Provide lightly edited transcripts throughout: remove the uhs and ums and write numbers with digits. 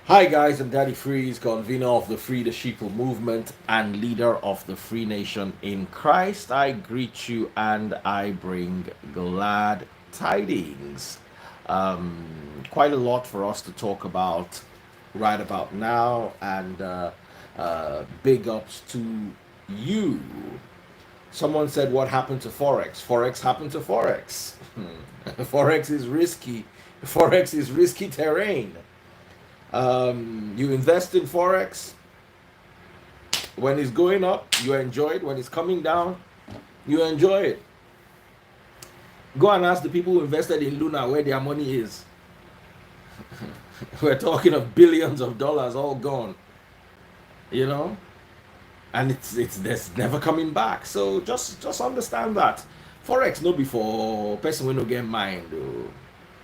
Hi guys, I'm Daddy Freeze, convener of the Free the Sheeple movement and leader of the Free Nation in Christ. I greet you and I bring glad tidings. Quite a lot for us to talk about right about now, and big ups to you. Someone said, "What happened to forex?" Forex happened to forex. Forex is risky. Forex is risky terrain. You invest in forex. When it's going up, you enjoy it. When it's coming down, you enjoy it. Go and ask the people who invested in Luna where their money is. We're talking of billions of dollars all gone, you know, and it's there's never coming back. So just understand that forex no be for person will no get mind. Oh.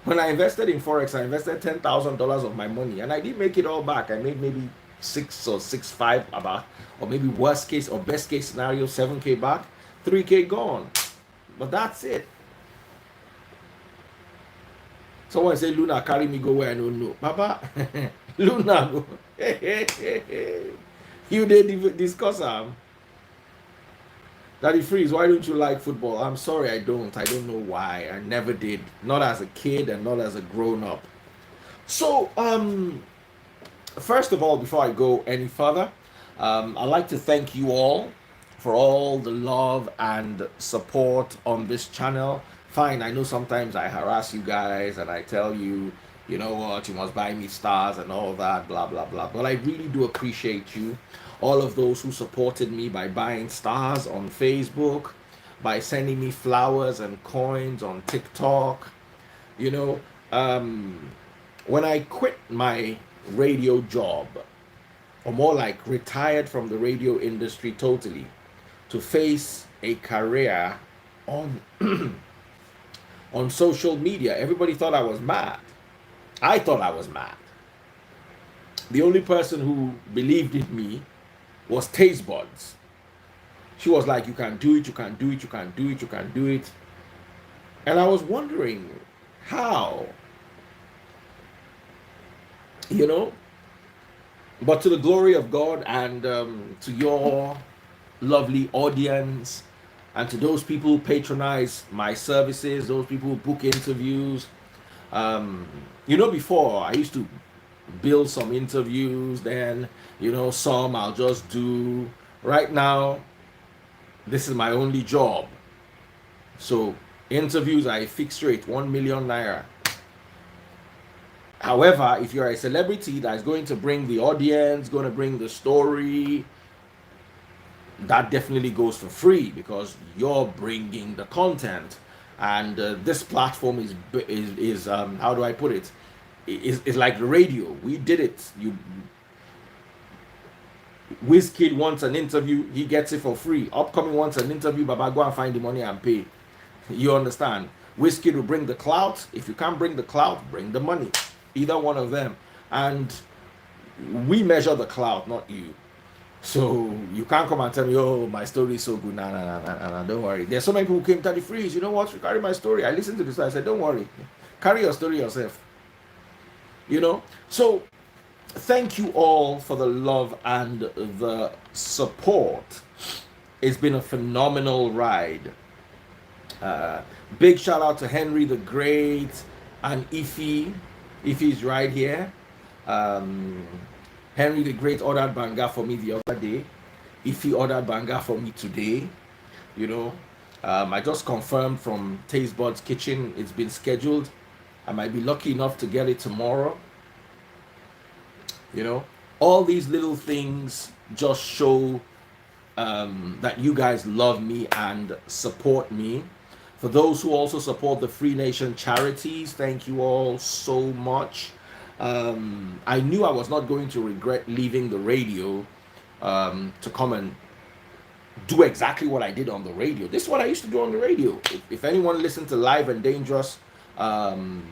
When I invested in forex, I invested $10,000 of my money, and I didn't make it all back. I made maybe 6 or 6.5 about, or maybe worst case or best case scenario 7K back, 3K gone. But that's it. Someone say Luna carry me go where I don't know. Papa, Luna go. You did discuss Daddy Freeze, why don't you like football? I'm sorry, I don't. I don't know why. I never did. Not as a kid and not as a grown up. So, first of all, before I go any further, I'd like to thank you all for all the love and support on this channel. Fine, I know sometimes I harass you guys and I tell you, you know what, you must buy me stars and all that, blah, blah, blah. But I really do appreciate you. All of those who supported me by buying stars on Facebook, by sending me flowers and coins on TikTok. You know, when I quit my radio job, or more like retired from the radio industry totally, to face a career on on social media, everybody thought I was mad. I thought I was mad. The only person who believed in me was Taste Buds. She was like, "You can do it, you can do it, you can do it, you can do it." And I was wondering how, you know. But to the glory of God, and to your lovely audience, and to those people who patronize my services, those people who book interviews. Before I used to build some interviews, then, some I'll just do. Right now, this is my only job. So, interviews are a fixed rate, 1 million naira. However, if you're a celebrity that's going to bring the audience, going to bring the story, that definitely goes for free because you're bringing the content. And this platform is how do I put it? Is like the radio. We did it. Wizkid wants an interview, he gets it for free. Upcoming wants an interview, Baba, go and find the money and pay. You understand? Wizkid will bring the clout. If you can't bring the clout, bring the money. Either one of them. And we measure the clout, not you. So you can't come and tell me, "Oh, my story is so good." Nah, don't worry. There's so many people who came to the freeze. You know what? You carry my story. I listened to this. I said, "Don't worry, carry your story yourself." So thank you all for the love and the support. It's been a phenomenal ride. Uh, Big shout out to Henry the Great and Ify. Ify's right here. Um, Henry the Great ordered banga for me the other day. Ify ordered banga for me today. You know, I just confirmed from Taste Buds Kitchen. It's been scheduled. I might be lucky enough to get it tomorrow. All these little things just show that you guys love me and support me. For those who also support the Free Nation charities, thank you all so much. I knew I was not going to regret leaving the radio to come and do exactly what I did on the radio. This is what I used to do on the radio. If anyone listened to Live and Dangerous on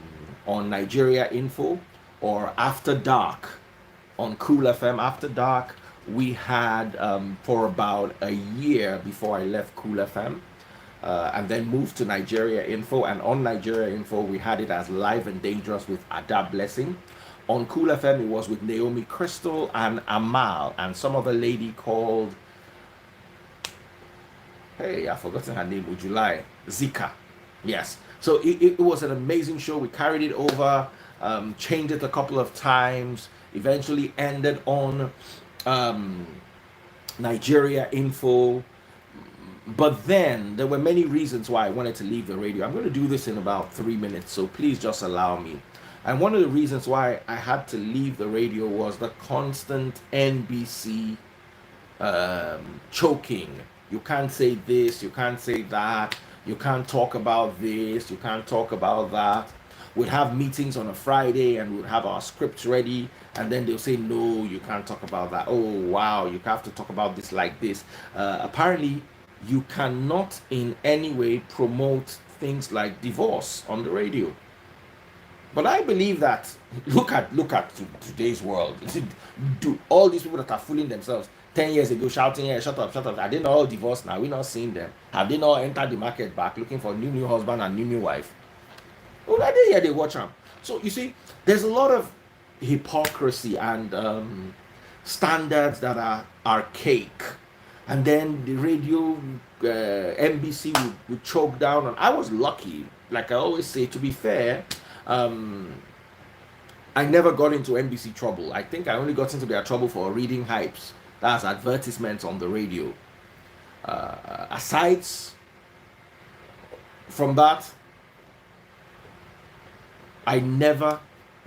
Nigeria Info or After Dark on Cool FM, After Dark, we had for about a year before I left Cool FM. And then moved to Nigeria Info. And on Nigeria Info, we had it as Live and Dangerous with Ada Blessing. On Cool FM, it was with Naomi Crystal and Amal and some other lady called, hey, I've forgotten her name, would you lie? Zika. Yes. So it was an amazing show. We carried it over, changed it a couple of times, eventually ended on um, Nigeria info. But then there were many reasons why I wanted to leave the radio. I'm going to do this in about 3 minutes, so please just allow me. And one of the reasons why I had to leave the radio was the constant NBC choking. You can't say this, you can't say that, you can't talk about this, you can't talk about that. We'd have meetings on a Friday and we'd have our scripts ready, and then they'll say, no, you can't talk about that. Oh, wow, you have to talk about this like this. Apparently, you cannot in any way promote things like divorce on the radio. But I believe that look at today's world. Do all these people that are fooling themselves 10 years ago shouting, "Hey, shut up, shut up"? Are they not all divorced now? We're not seeing them. Have they not entered the market back looking for new husband and new wife? Well, are they here? They watch them. So you see, there's a lot of hypocrisy and standards that are archaic, and then the radio, NBC would choke down. And I was lucky, like I always say. To be fair, um, I never got into NBC trouble. I think I only got into their trouble for reading hypes. That's advertisements on the radio. Aside from that, I never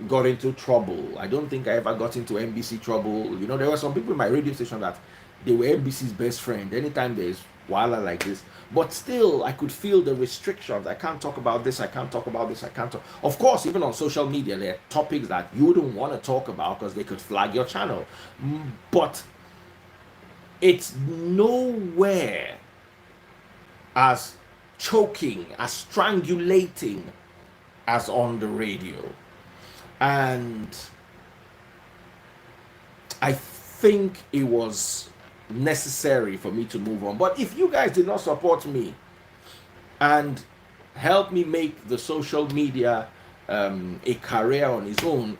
got into trouble. I don't think I ever got into NBC trouble. You know, there were some people in my radio station that they were NBC's best friend. Anytime there's wala like this, but still, I could feel the restrictions. I can't talk about this. I can't talk about this. I can't talk. Of course, even on social media, there are topics that you wouldn't want to talk about because they could flag your channel. But it's nowhere as choking, as strangulating as on the radio. And I think it was necessary for me to move on. But if you guys did not support me and help me make the social media a career on its own,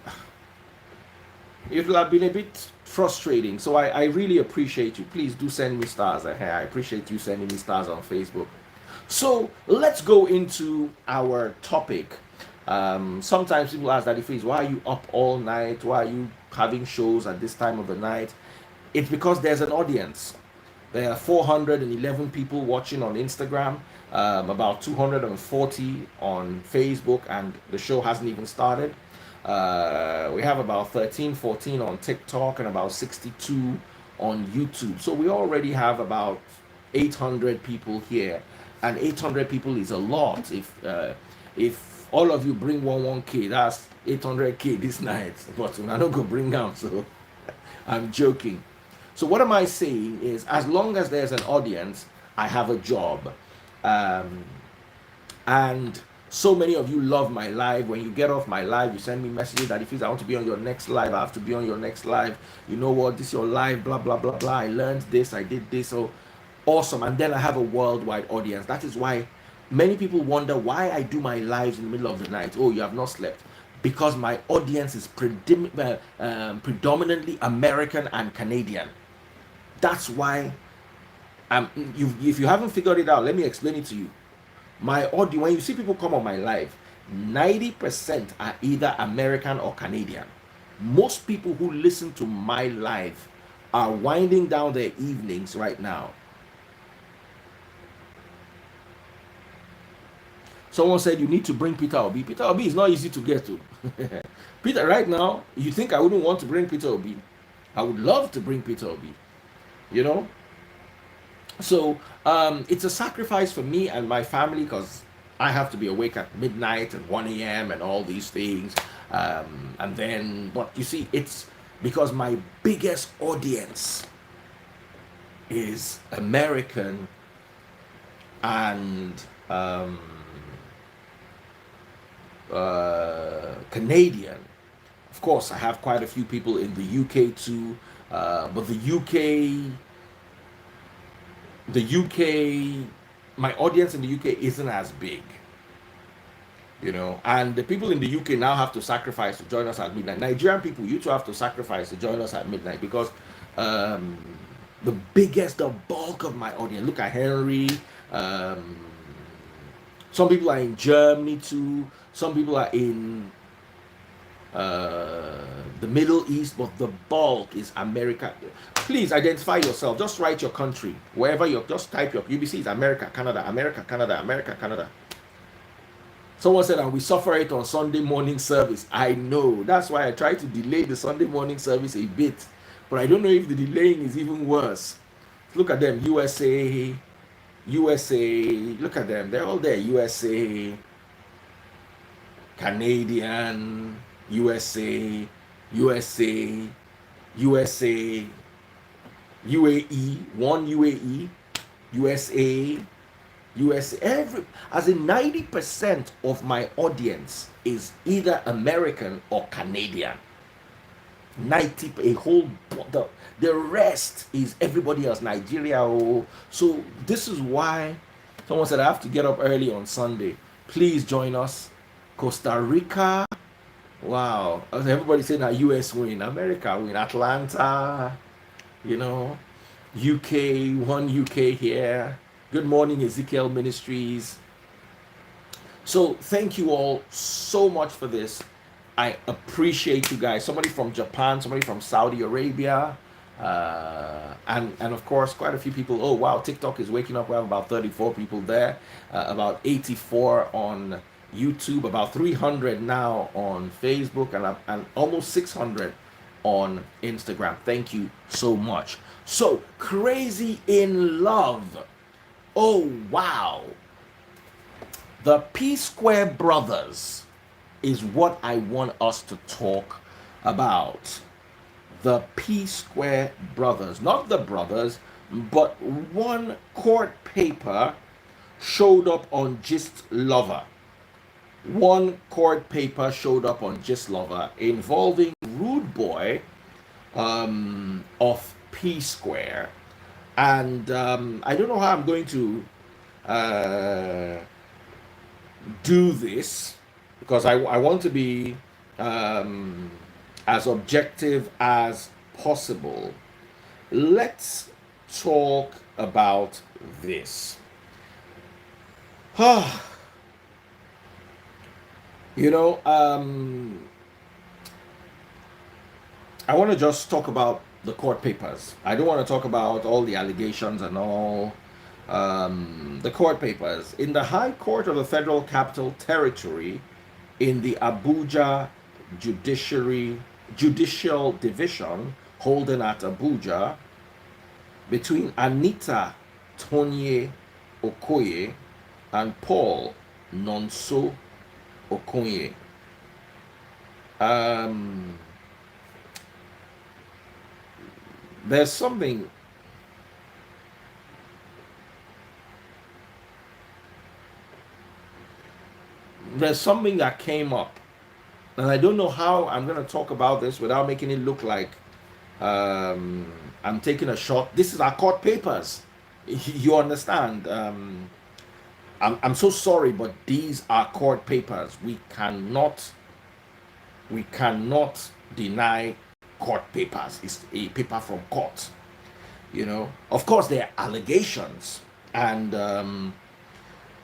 it will have been a bit frustrating. So I really appreciate you. Please do send me stars. I appreciate you sending me stars on Facebook. So let's go into our topic. Sometimes people ask Daddy Freeze, why are you up all night? Why are you having shows at this time of the night? It's because there's an audience. There are 411 people watching on Instagram, about 240 on Facebook, and the show hasn't even started. We have about 13, 14 on TikTok and about 62 on YouTube. So we already have about 800 people here, and 800 people is a lot. If all of you bring 1K, that's 800K this night. But I don't go bring down, so I'm joking. So what am I saying is, as long as there's an audience, I have a job. And so many of you love my live. When you get off my live, you send me messages that if I want to be on your next live, I have to be on your next live. You know what? This is your live, blah, blah, blah, blah. I learned this, I did this. So awesome. And then I have a worldwide audience. That is why many people wonder why I do my lives in the middle of the night. Oh, you have not slept. Because my audience is predominantly American and Canadian. That's why, if you haven't figured it out, let me explain it to you. My audience, when you see people come on my live, 90% are either American or Canadian. Most people who listen to my live are winding down their evenings right now. Someone said you need to bring Peter Obi. Peter Obi is not easy to get to. Peter, right now, you think I wouldn't want to bring Peter Obi? I would love to bring Peter Obi. You know? So it's a sacrifice for me and my family because I have to be awake at midnight and 1 a.m. and all these things. And then, but you see, it's because my biggest audience is American and Canadian. Of course, I have quite a few people in the UK too, but the UK, my audience in the UK isn't as big. And the people in the UK now have to sacrifice to join us at midnight. Nigerian people, you too have to sacrifice to join us at midnight, because um, the bulk of my audience, look at Henry, um, some people are in Germany too, some people are in the Middle East, but the bulk is America. Please identify yourself. Just write your country wherever you're. Just type your UBC is America, Canada, America, Canada, America, Canada. Someone said, and we suffer it on Sunday morning service. I know. That's why I try to delay the Sunday morning service a bit. But I don't know if the delaying is even worse. Look at them, USA, USA. Look at them. They're all there. USA, Canadian, USA, USA, USA, UAE, one UAE, USA, USA. As in 90% of my audience is either American or Canadian. 90, the rest is everybody else, Nigeria. Oh. So this is why someone said I have to get up early on Sunday. Please join us. Costa Rica. Wow. Everybody saying that US win, America win, Atlanta, UK, one UK here. Good morning, Ezekiel Ministries. So thank you all so much for this. I appreciate you guys. Somebody from Japan, somebody from Saudi Arabia, and of course quite a few people. Oh wow, TikTok is waking up. We have about 34 people there, about 84 on YouTube, about 300 now on Facebook, and almost 600 on Instagram. Thank you so much. So crazy in love. Oh wow, the P Square brothers is what I want us to talk about. The P Square brothers, not the brothers, but one court paper showed up on Gist Lover. One court paper showed up on Gist Lover involving Rude Boy of P Square. And I don't know how I'm going to do this, because I want to be as objective as possible. Let's talk about this. I want to just talk about the court papers. I don't want to talk about all the allegations and all. The court papers. In the High Court of the Federal Capital Territory, in the Abuja Judicial Division, holding at Abuja, between Anita Tonye Okoye and Paul Nonso Okoye. There's something that came up, and I don't know how I'm going to talk about this without making it look like I'm taking a shot. This is our court papers. You understand? I'm so sorry, but these are court papers. We cannot deny court papers. It's a paper from court. Of course, there are allegations, and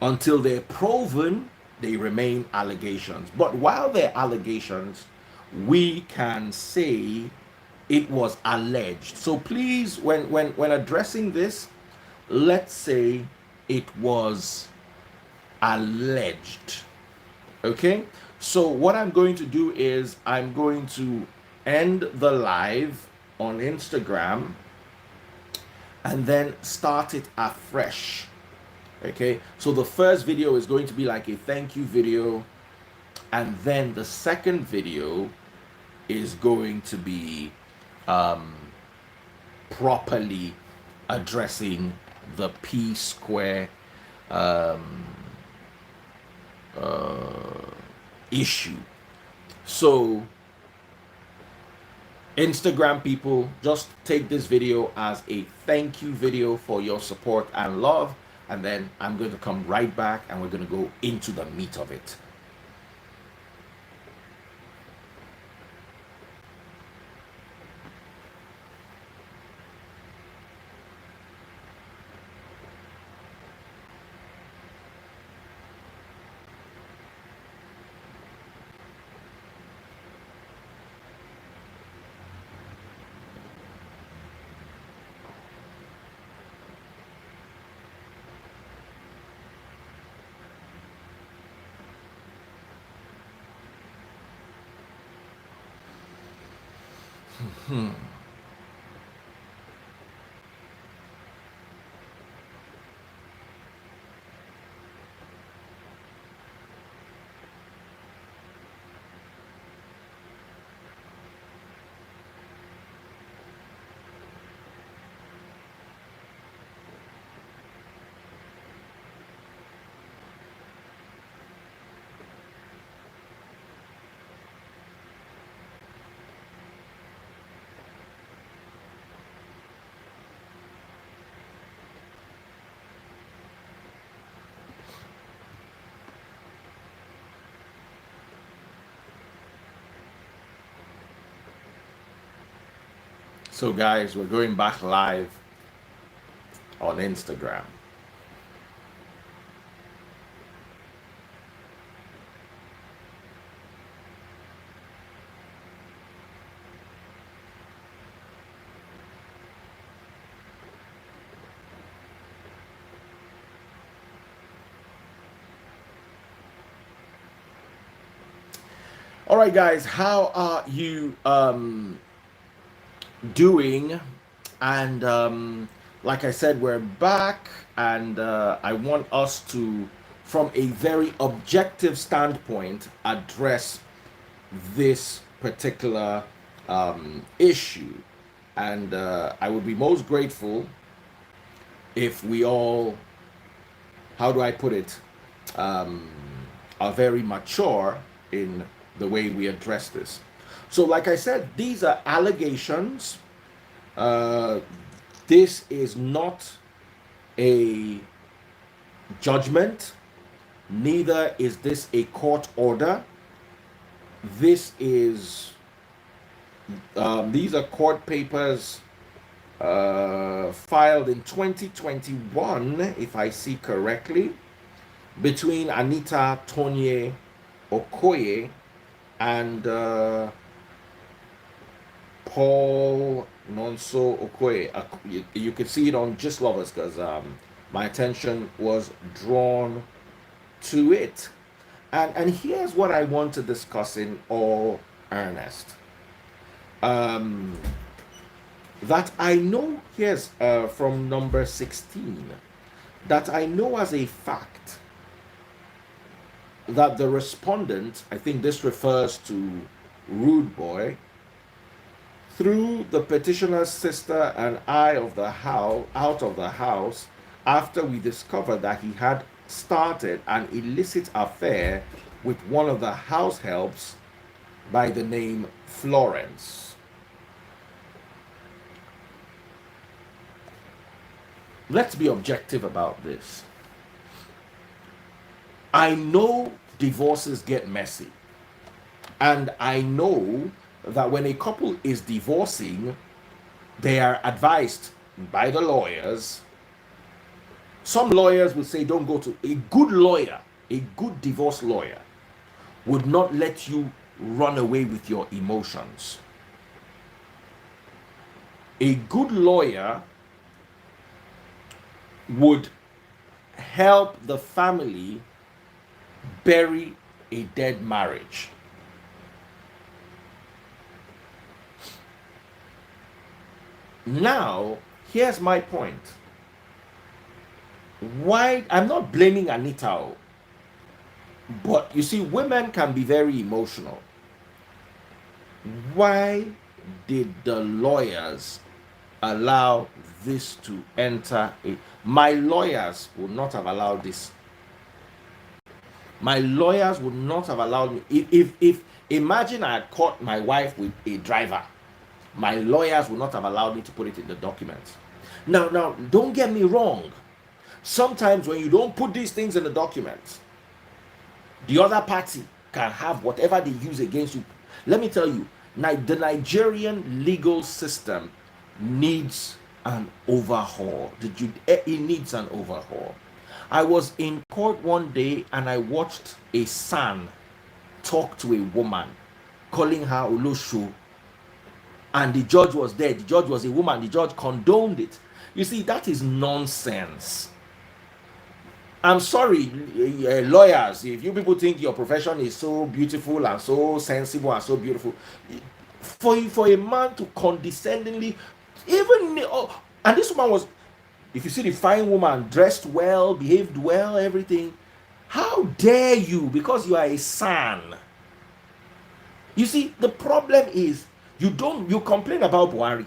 until they're proven, they remain allegations. But while they're allegations, we can say it was alleged. So please, when addressing this, let's say it was alleged. Okay? So what I'm going to do is I'm going to end the live on Instagram and then start it afresh. Okay, so the first video is going to be like a thank you video, and then the second video is going to be properly addressing the P Square issue. So Instagram people, just take this video as a thank you video for your support and love, and then I'm going to come right back and we're going to go into the meat of it. Hmm. So, guys, we're going back live on Instagram. All right, guys, how are you doing? And like I said, we're back, and I want us to, from a very objective standpoint, address this particular issue. And I would be most grateful if we all, how do I put it, um, are very mature in the way we address this. So, like I said, these are allegations. Uh, this is not a judgment, neither is this a court order. This is, these are court papers filed in 2021, if I see correctly, between Anita Tonye Okoye and Paul Nonso Okoye. You can see it on Just Lovers because my attention was drawn to it. And here's what I want to discuss in all earnest. Um, that I know, here's from number 16, that I know as a fact that the respondent, I think this refers to Rude Boy, threw the petitioner's sister and I of the house out of the house after we discovered that he had started an illicit affair with one of the house helps by the name Florence. Let's be objective about this. I know divorces get messy. And I know that when a couple is divorcing, they are advised by the lawyers. Some lawyers would say, don't go to a good lawyer, a good divorce lawyer would not let you run away with your emotions. A good lawyer would help the family bury a dead marriage. Now, here's my point. Why? I'm not blaming Anita, but you see, women can be very emotional. Why did the lawyers allow this to enter? My lawyers would not have allowed this. My lawyers would not have allowed me. If imagine I had caught my wife with a driver, my lawyers would not have allowed me to put it in the documents. Now, don't get me wrong. Sometimes when you don't put these things in the documents, the other party can have whatever they use against you. Let me tell you, the Nigerian legal system needs an overhaul. It needs an overhaul. I was in court one day and I watched a son talk to a woman, calling her Olosho, and the judge was there. The judge was a woman. The judge condoned it. You see, that is nonsense. I'm sorry, lawyers, if you people think your profession is so beautiful and so sensible and so beautiful, For a man to condescendingly, even, oh, and this woman was, if you see the fine woman, dressed well, behaved well, everything, how dare you, because you are a son. You see, the problem is, you complain about Buhari,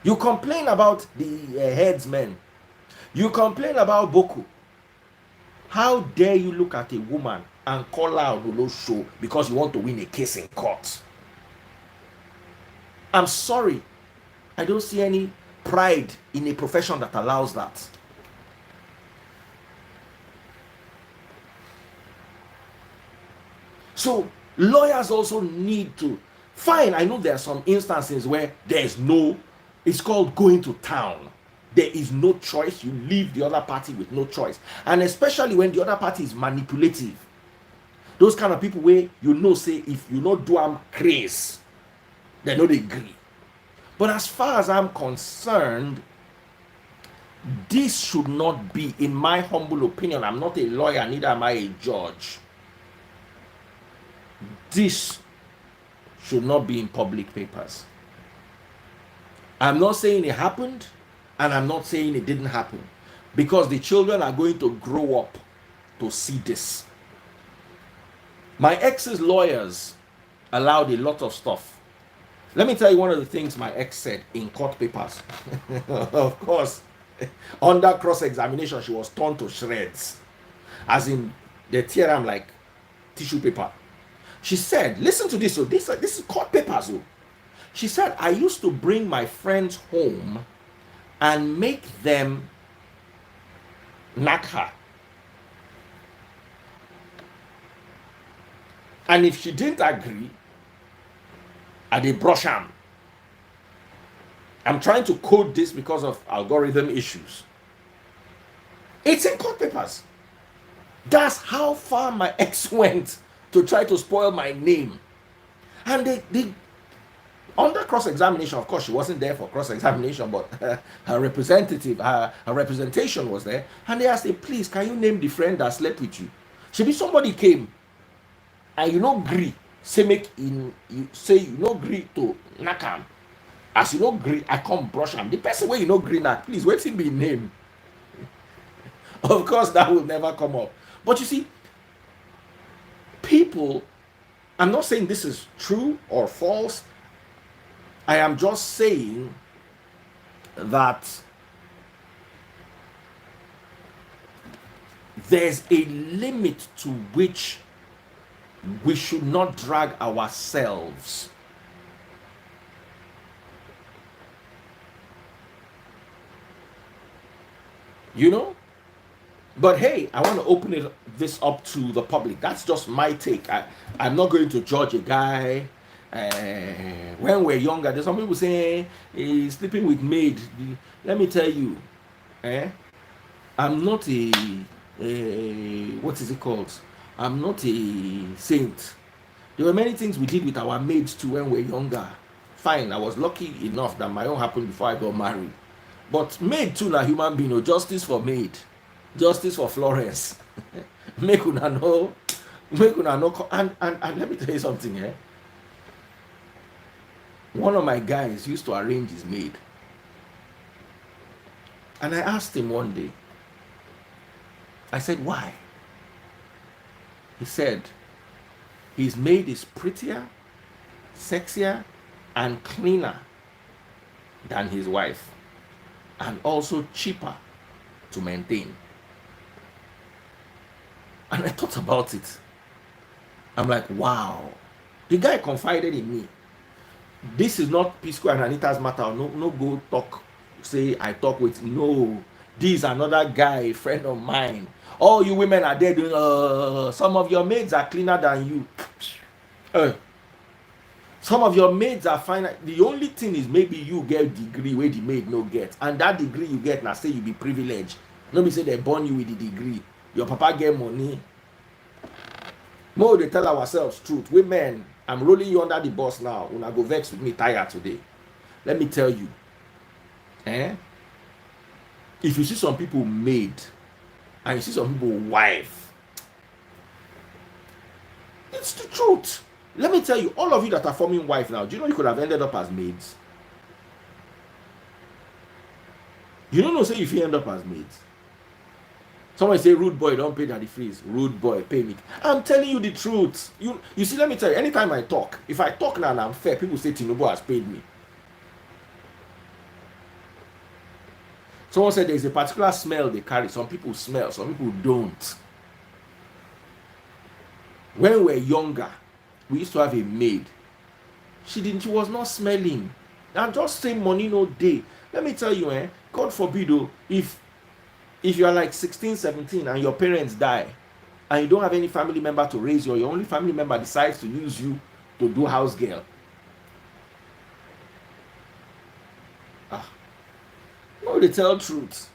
you complain about the headsmen, you complain about Boko. How dare you look at a woman and call her Olo show because you want to win a case in court? I'm sorry, I don't see any pride in a profession that allows that. So lawyers also need to, fine, I know there are some instances where there is no, it's called going to town. There is no choice. You leave the other party with no choice. And especially when the other party is manipulative. Those kind of people where you know, say, if you not do am craze, they know they agree. But as far as I'm concerned, this should not be, in my humble opinion, I'm not a lawyer, neither am I a judge. This should not be in public papers. I'm not saying it happened, and I'm not saying it didn't happen, because the children are going to grow up to see this. My ex's lawyers allowed a lot of stuff. Let me tell you one of the things my ex said in court papers. Of course, under cross-examination, she was torn to shreds. As in, they tear them like tissue paper. She said, listen to this, so this is court papers. So. She said, I used to bring my friends home and make them knock her. And if she didn't agree, I did brush her. I'm trying to code this because of algorithm issues. It's in court papers. That's how far my ex went to try to spoil my name. And they under cross-examination, of course, she wasn't there for cross-examination, but her representative, her representation was there. And they asked her, please, can you name the friend that slept with you? Should be somebody came and you don't agree. Say make in you say you no agree to knock him. As you no agree, I come brush him. The person where you no agree now, please wait till be name. Of course, that will never come up. But you see, people, I'm not saying this is true or false. I am just saying that there's a limit to which we should not drag ourselves. You know? But hey, I want to open this up to the public. That's just my take. I'm not going to judge a guy. When we're younger, there's some people saying he's sleeping with maid. Let me tell you, I'm not what is it called? I'm not a saint. There were many things we did with our maids too when we were younger. Fine, I was lucky enough that my own happened before I got married. But maid too, na human being. No, justice for maid, justice for Florence. Make una know, and let me tell you something, One of my guys used to arrange his maid. And I asked him one day, I said, why? He said, his maid is prettier, sexier, and cleaner than his wife, and also cheaper to maintain. And I thought about it. I'm like, wow. The guy confided in me. This is not Pisco and Anita's matter. No go talk, say I talk with. No. This is another guy, a friend of mine. All you women are there doing, some of your maids are cleaner than you. Some of your maids are fine. The only thing is maybe you get degree where the maid no get. And that degree you get, now say you be privileged. Nobody say they born you with the degree. Your papa get money. More they tell ourselves truth. Women, I'm rolling you under the bus now. Una go vex with me tired today. Let me tell you. If you see some people maid and you see some people wife, it's the truth. Let me tell you, all of you that are forming wife now, do you know you could have ended up as maids? You don't know, say if you end up as maids. Someone say, rude boy, don't pay daddy fees. Rude boy, pay me. I'm telling you the truth. You see, let me tell you, anytime I talk, if I talk now and I'm fair, people say Tinubu has paid me. Someone said there's a particular smell they carry. Some people smell, some people don't. When we were younger, we used to have a maid. She was not smelling. And just say money no day. Let me tell you, God forbid, if you are like 16, 17 and your parents die and you don't have any family member to raise you, or your only family member decides to use you to do house girl. No, they tell truth.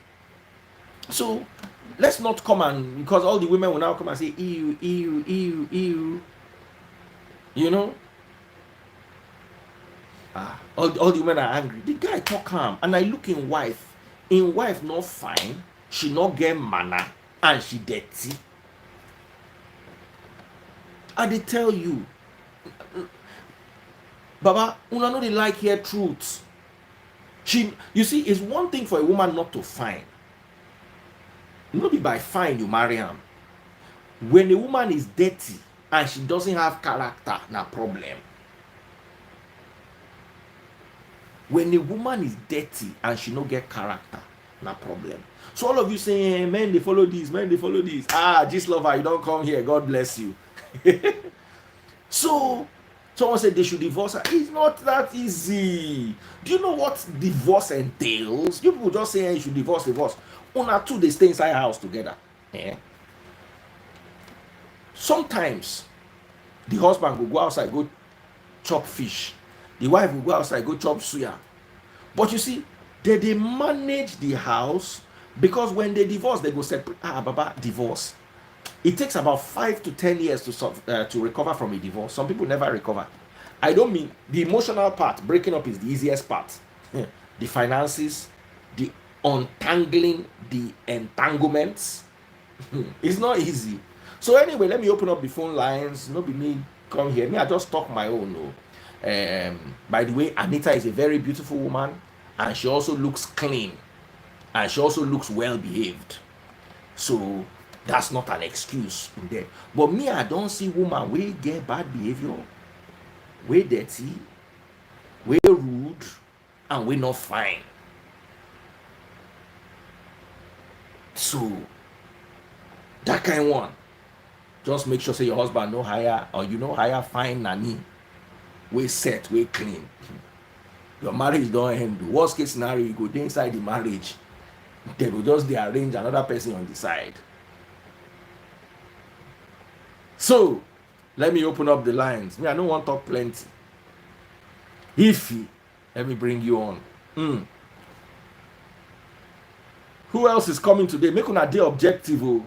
So let's not come and, because all the women will now come and say, ew, ew, ew, ew. You know? All the women are angry. The guy talk calm. And I look in wife. In wife not fine. She not get manner. And she dirty. And they tell you, Baba, una know they like hear truth. You see, it's one thing for a woman not to fine. Not be by fine you marry him. When a woman is dirty and she doesn't have character, na problem. When a woman is dirty and she don't get character, na problem. So all of you saying, men they follow this, men they follow this. Just lover, you don't come here. God bless you. So someone said they should divorce her. It's not that easy. Do you know what divorce entails? You people just say you should divorce. One or two, they stay inside a house together. Yeah. Sometimes the husband will go outside, go chop fish. The wife will go outside, go chop suya. But you see, they manage the house, because when they divorce, they go separate. Baba, divorce. It takes about 5 to 10 years to recover from a divorce. Some people never recover. I don't mean the emotional part. Breaking up is the easiest part. The finances, the untangling, the entanglements. It's not easy. So anyway, let me open up the phone lines. Nobody me come here. Me, I just talk my own. No. By the way, Anita is a very beautiful woman, and she also looks clean, and she also looks well behaved. So that's not an excuse in there. But me, I don't see woman we get bad behavior, we dirty, we rude, and we not fine. So that kind of one, just make sure say your husband no hire, or you know hire fine nanny. We set, we clean. Your marriage don't end. The worst case scenario, you go inside the marriage, they will just arrange another person on the side. So let me open up the lines. Me, I don't want to talk plenty. Ify, let me bring you on. Who else is coming today? Make una day objective,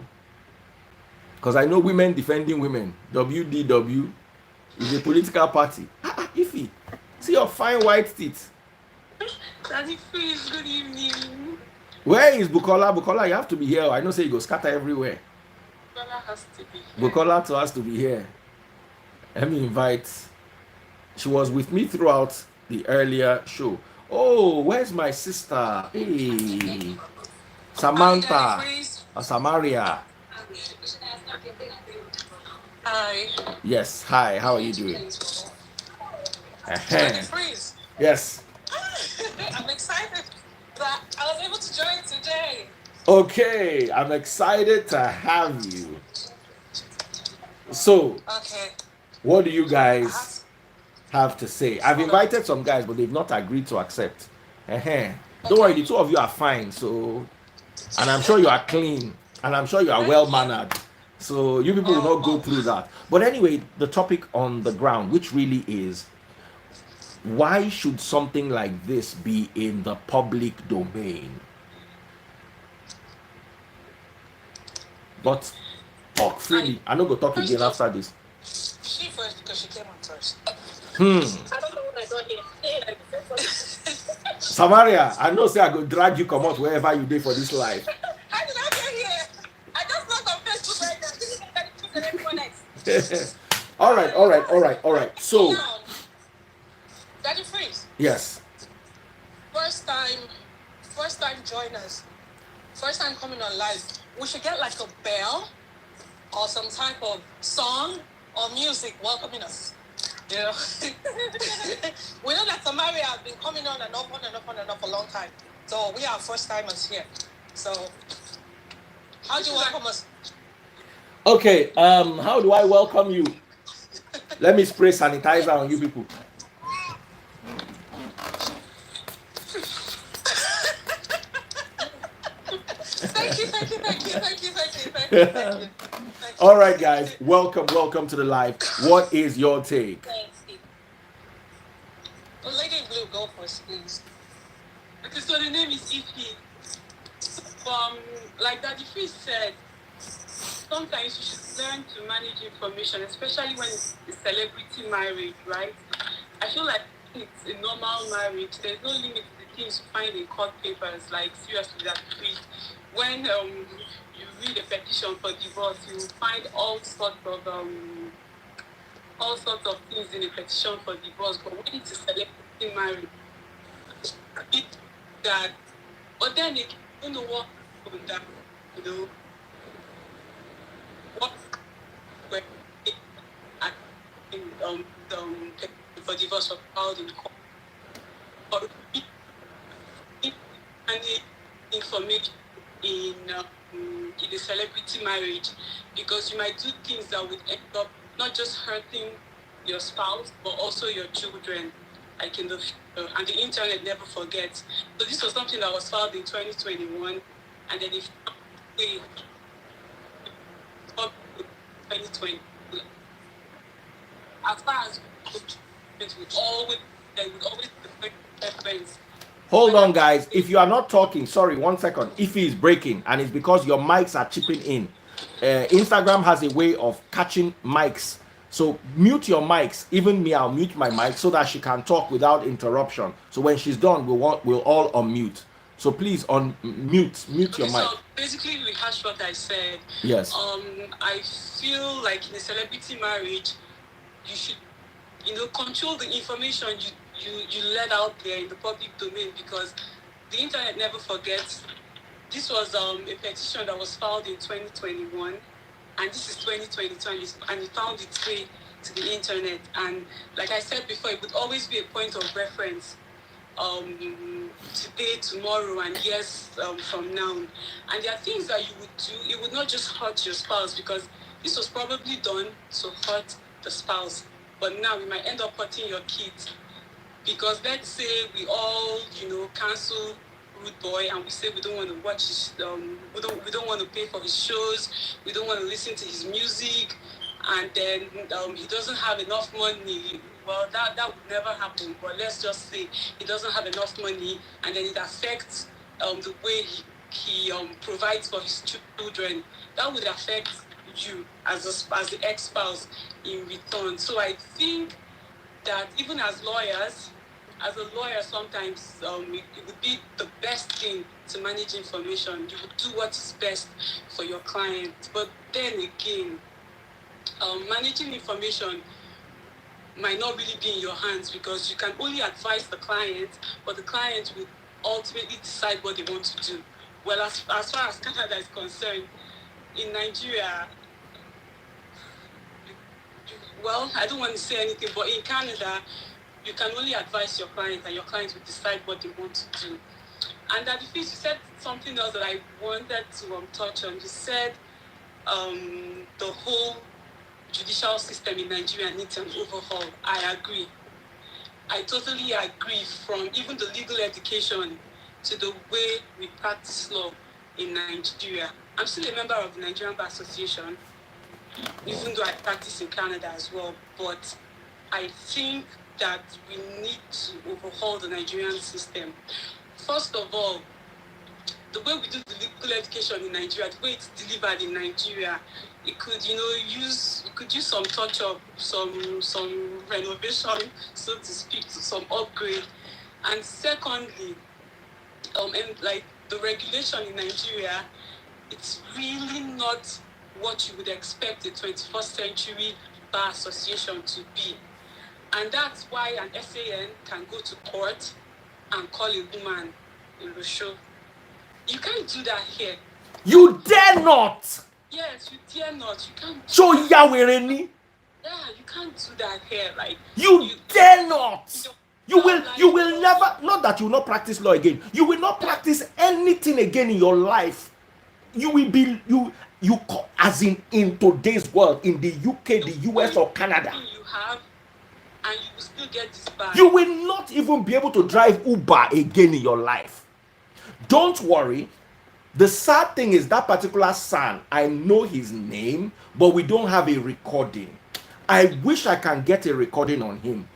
because I know women defending women. WDW is a political party. Ify, see your fine white teeth. Daddy, please, good evening. Where is Bukola? Bukola, you have to be here. I know say you go scatter everywhere. Bukola has to be here. Bukola too has to be here. Let me invite. She was with me throughout the earlier show. Oh, where's my sister? Hey, Samantha, Samaria. Hi. Yes, hi. How are you doing? Daddy, please. Yes. I'm excited that I was able to join today. Okay, I'm excited to have you. So, okay, what do you guys have to say? I've invited some guys, but they've not agreed to accept. Don't worry, the two of you are fine. So, and I'm sure you are clean, and I'm sure you are well mannered. So you people will not go through that. But anyway, the topic on the ground, which really is, why should something like this be in the public domain? But talk freely. I'm not going to talk again after this. She first, because she came on first. I don't know what I got here. Samaria, I know say I go drag you come out wherever you did for this life. How did I get here? I just not on Facebook right now. Everyone else. All right, all right, all right, all right. So, Now, Daddy Freeze, yes. first time, first time joiners, first time coming on live. We should get like a bell or some type of song or music welcoming us. You know, we know that Samaria has been coming on and off, on and off, on and off for a long time. So we are first timers here. So how do you welcome us? Okay, how do I welcome you? Let me spray sanitizer on you people. Thank you, thank you, thank you, thank you, thank you, thank you, thank you. Thank you. All right, guys, welcome, welcome to the live. What is your take? Thanks. Well, Lady in Blue, go first, please. Okay, so the name is Ifi. Like Daddy Fish said, sometimes you should learn to manage information, especially when it's a celebrity marriage, right? I feel like it's a normal marriage. There's no limit to the things you find in court papers. Like seriously, Daddy Fish, when you read a petition for divorce, you will find all sorts of things in a petition for divorce. But when it's a celebrity marriage, it's that. But then it you know what that you know what when at for divorce was filed in court or any information in a celebrity marriage, because you might do things that would end up not just hurting your spouse but also your children, like in the future. And the internet never forgets. So this was something that was filed in 2021, and then if 2020, as far as it would always be preference. Hold on, guys. If you are not talking, sorry, 1 second. If he is breaking, and it's because your mics are chipping in. Instagram has a way of catching mics. So mute your mics. Even me, I'll mute my mic so that she can talk without interruption. So when she's done, we'll all unmute. So please mute your mic. So basically, rehash what I said. Yes. I feel like in a celebrity marriage, you should, control the information you let out there in the public domain, because the internet never forgets. This was a petition that was filed in 2021, and this is 2022, and it found its way to the internet. And like I said before, it would always be a point of reference. Today, tomorrow, and years from now. And there are things that you would do. It would not just hurt your spouse, because this was probably done to hurt the spouse. But now we might end up hurting your kids. Because let's say we all, cancel Rude Boy, and we say we don't want to watch his, we don't want to pay for his shows, we don't want to listen to his music, and then he doesn't have enough money. Well, that would never happen. But let's just say he doesn't have enough money, and then it affects the way he provides for his children. That would affect you as the ex-spouse in return. So I think that even as a lawyer, sometimes it would be the best thing to manage information. You would do what is best for your client. But then again, managing information might not really be in your hands, because you can only advise the client, but the client will ultimately decide what they want to do. Well, as far as Canada is concerned, in Nigeria, well, I don't want to say anything, but in Canada, you can only advise your client, and your client will decide what they want to do. And at the feast, you said something else that I wanted to touch on. You said the whole judicial system in Nigeria needs an overhaul. I agree. I totally agree, from even the legal education to the way we practice law in Nigeria. I'm still a member of the Nigerian Bar Association, even though I practice in Canada as well. But I think that we need to overhaul the Nigerian system. First of all, the way we do the legal education in Nigeria, the way it's delivered in Nigeria, it could, use some touch up, some renovation, so to speak, some upgrade. And secondly, and like the regulation in Nigeria, it's really not what you would expect a 21st century Bar Association to be. And that's why an SAN can go to court and call a woman a show. You can't do that here. You dare not. Yes, you dare not. You can't do So that. Yahweh. Yeah, you can't do that here. Like You dare not. You like, will never, not that you will not practice law again. You will not practice anything again in your life. You will be, as in today's world, in the UK, the US, or Canada. You have, and you will still get this bad. You will not even be able to drive Uber again in your life. Don't worry. The sad thing is that particular son, I know his name, but we don't have a recording. I wish I can get a recording on him.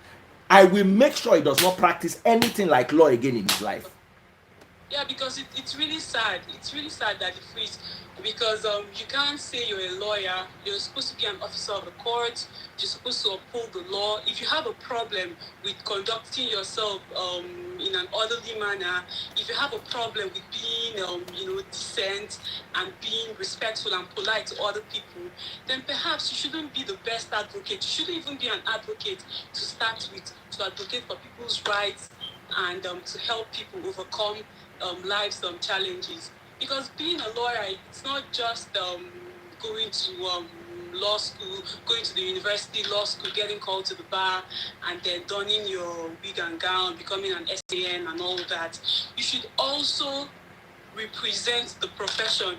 I will make sure he does not practice anything like law again in his life. Yeah, because it's really sad. It's really sad that it frees, because you can't say you're a lawyer. You're supposed to be an officer of the court. You're supposed to uphold the law. If you have a problem with conducting yourself in an orderly manner, if you have a problem with being decent and being respectful and polite to other people, then perhaps you shouldn't be the best advocate. You shouldn't even be an advocate to start with, to advocate for people's rights and to help people overcome life's challenges. Because being a lawyer, it's not just going to law school, going to the university, law school, getting called to the bar, and then donning your wig and gown, becoming an SAN and all that. You should also represent the profession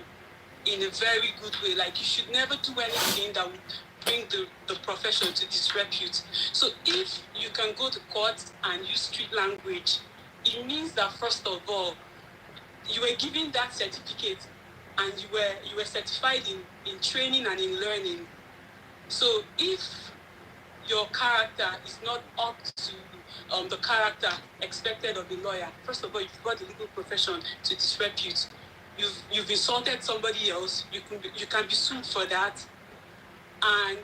in a very good way. Like, you should never do anything that would bring the profession to disrepute. So if you can go to court and use street language, it means that, first of all, you were given that certificate and you were certified in training and in learning. So if your character is not up to the character expected of a lawyer, first of all, you've brought the legal profession to disrepute. You've insulted somebody else. You can be sued for that. And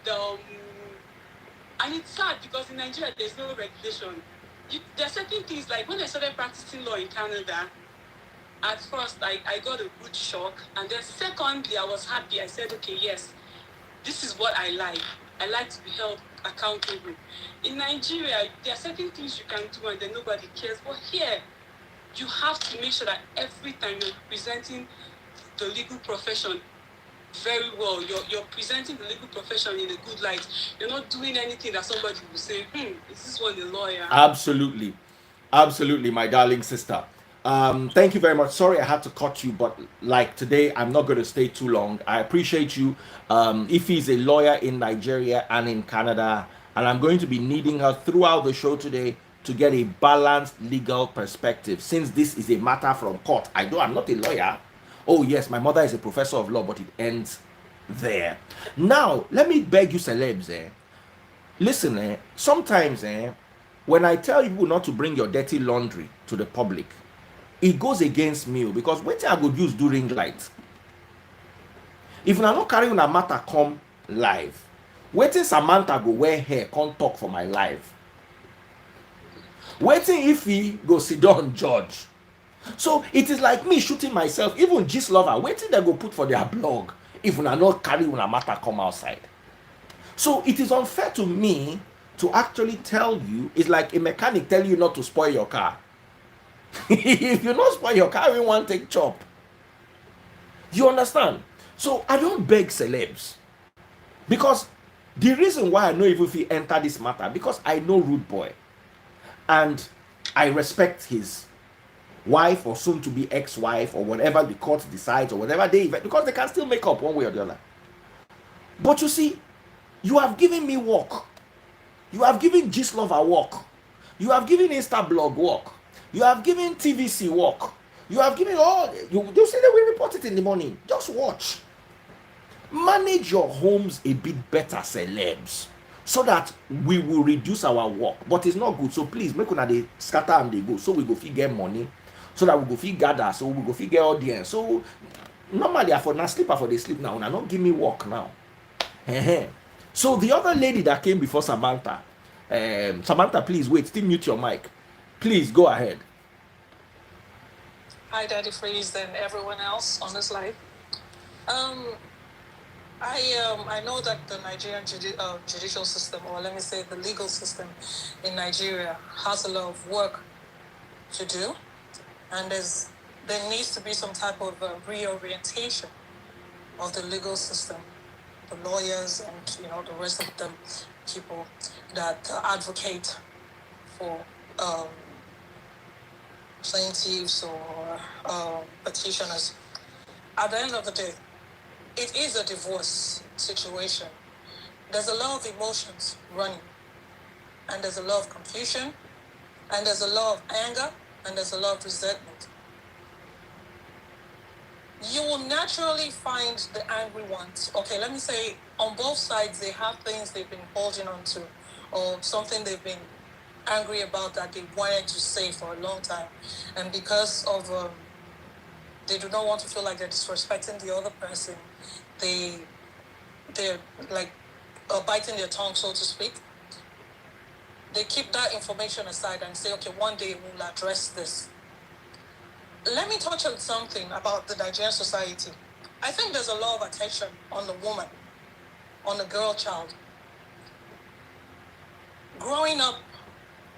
it's sad because in Nigeria there's no regulation. There are certain things, like when I started practicing law in Canada, at first I got a good shock, and then secondly I was happy. I said, okay, yes, this is what I like. I like to be held accountable. In Nigeria, there are certain things you can do and then nobody cares. But here, you have to make sure that every time you're presenting the legal profession very well, you're presenting the legal profession in a good light. You're not doing anything that somebody will say, is this one a lawyer? Absolutely, my darling sister. Thank you very much. Sorry I had to cut you, but like today, I'm not going to stay too long. I appreciate you. If he's a lawyer in Nigeria and in Canada, and I'm going to be needing her throughout the show today to get a balanced legal perspective, since this is a matter from court. I'm not a lawyer. Oh yes, my mother is a professor of law, but it ends there. Now, let me beg you celebs, listen, sometimes when I tell you not to bring your dirty laundry to the public, it goes against me, because wetin I go use do ring light? If una no carry una matter come live, wetin Samantha go wear hair come talk for my live? Wetin if he go sit down judge? So it is like me shooting myself. Even gist lover, wetin they go put for their blog if una no carry una matter come outside? So it is unfair to me to actually tell you. It's like a mechanic tell you not to spoil your car. If you not spoil your car, we want take chop. You understand? So I don't beg celebs, because the reason why I know even if he enter this matter, because I know Rude Boy and I respect his wife or soon to be ex-wife or whatever the court decides or whatever they, because they can still make up one way or the other. But you see, you have given me work. You have given Gist Lover work. You have given STUPlD work. You have given TVC work. You have given all. You say they will report it in the morning. Just watch. Manage your homes a bit better, celebs, so that we will reduce our work. But it's not good. So please make una dey scatter and they go. So we go fit get money. So that we go fit gather. So we go fit get audience. So normally I for now sleep, I for the sleep now. Una not give me work now. So the other lady that came before Samantha, Samantha, please wait. Still mute your mic. Please go ahead. Hi, Daddy Freeze, and everyone else on this live. I I know that the Nigerian judicial system, or let me say the legal system in Nigeria, has a lot of work to do, and there needs to be some type of reorientation of the legal system, the lawyers and the rest of the people that advocate for plaintiffs or petitioners. At the end of the day, it is a divorce situation. There's a lot of emotions running, and there's a lot of confusion, and there's a lot of anger, and there's a lot of resentment. You will naturally find the angry ones. Okay, let me say on both sides, they have things they've been holding on to, or something they've been angry about that they wanted to say for a long time. And because of they do not want to feel like they're disrespecting the other person, they're like biting their tongue, so to speak. They keep that information aside and say, okay, one day we'll address this. Let me touch on something about the Nigerian society. I think there's a lot of attention on the woman, on the girl child. Growing up,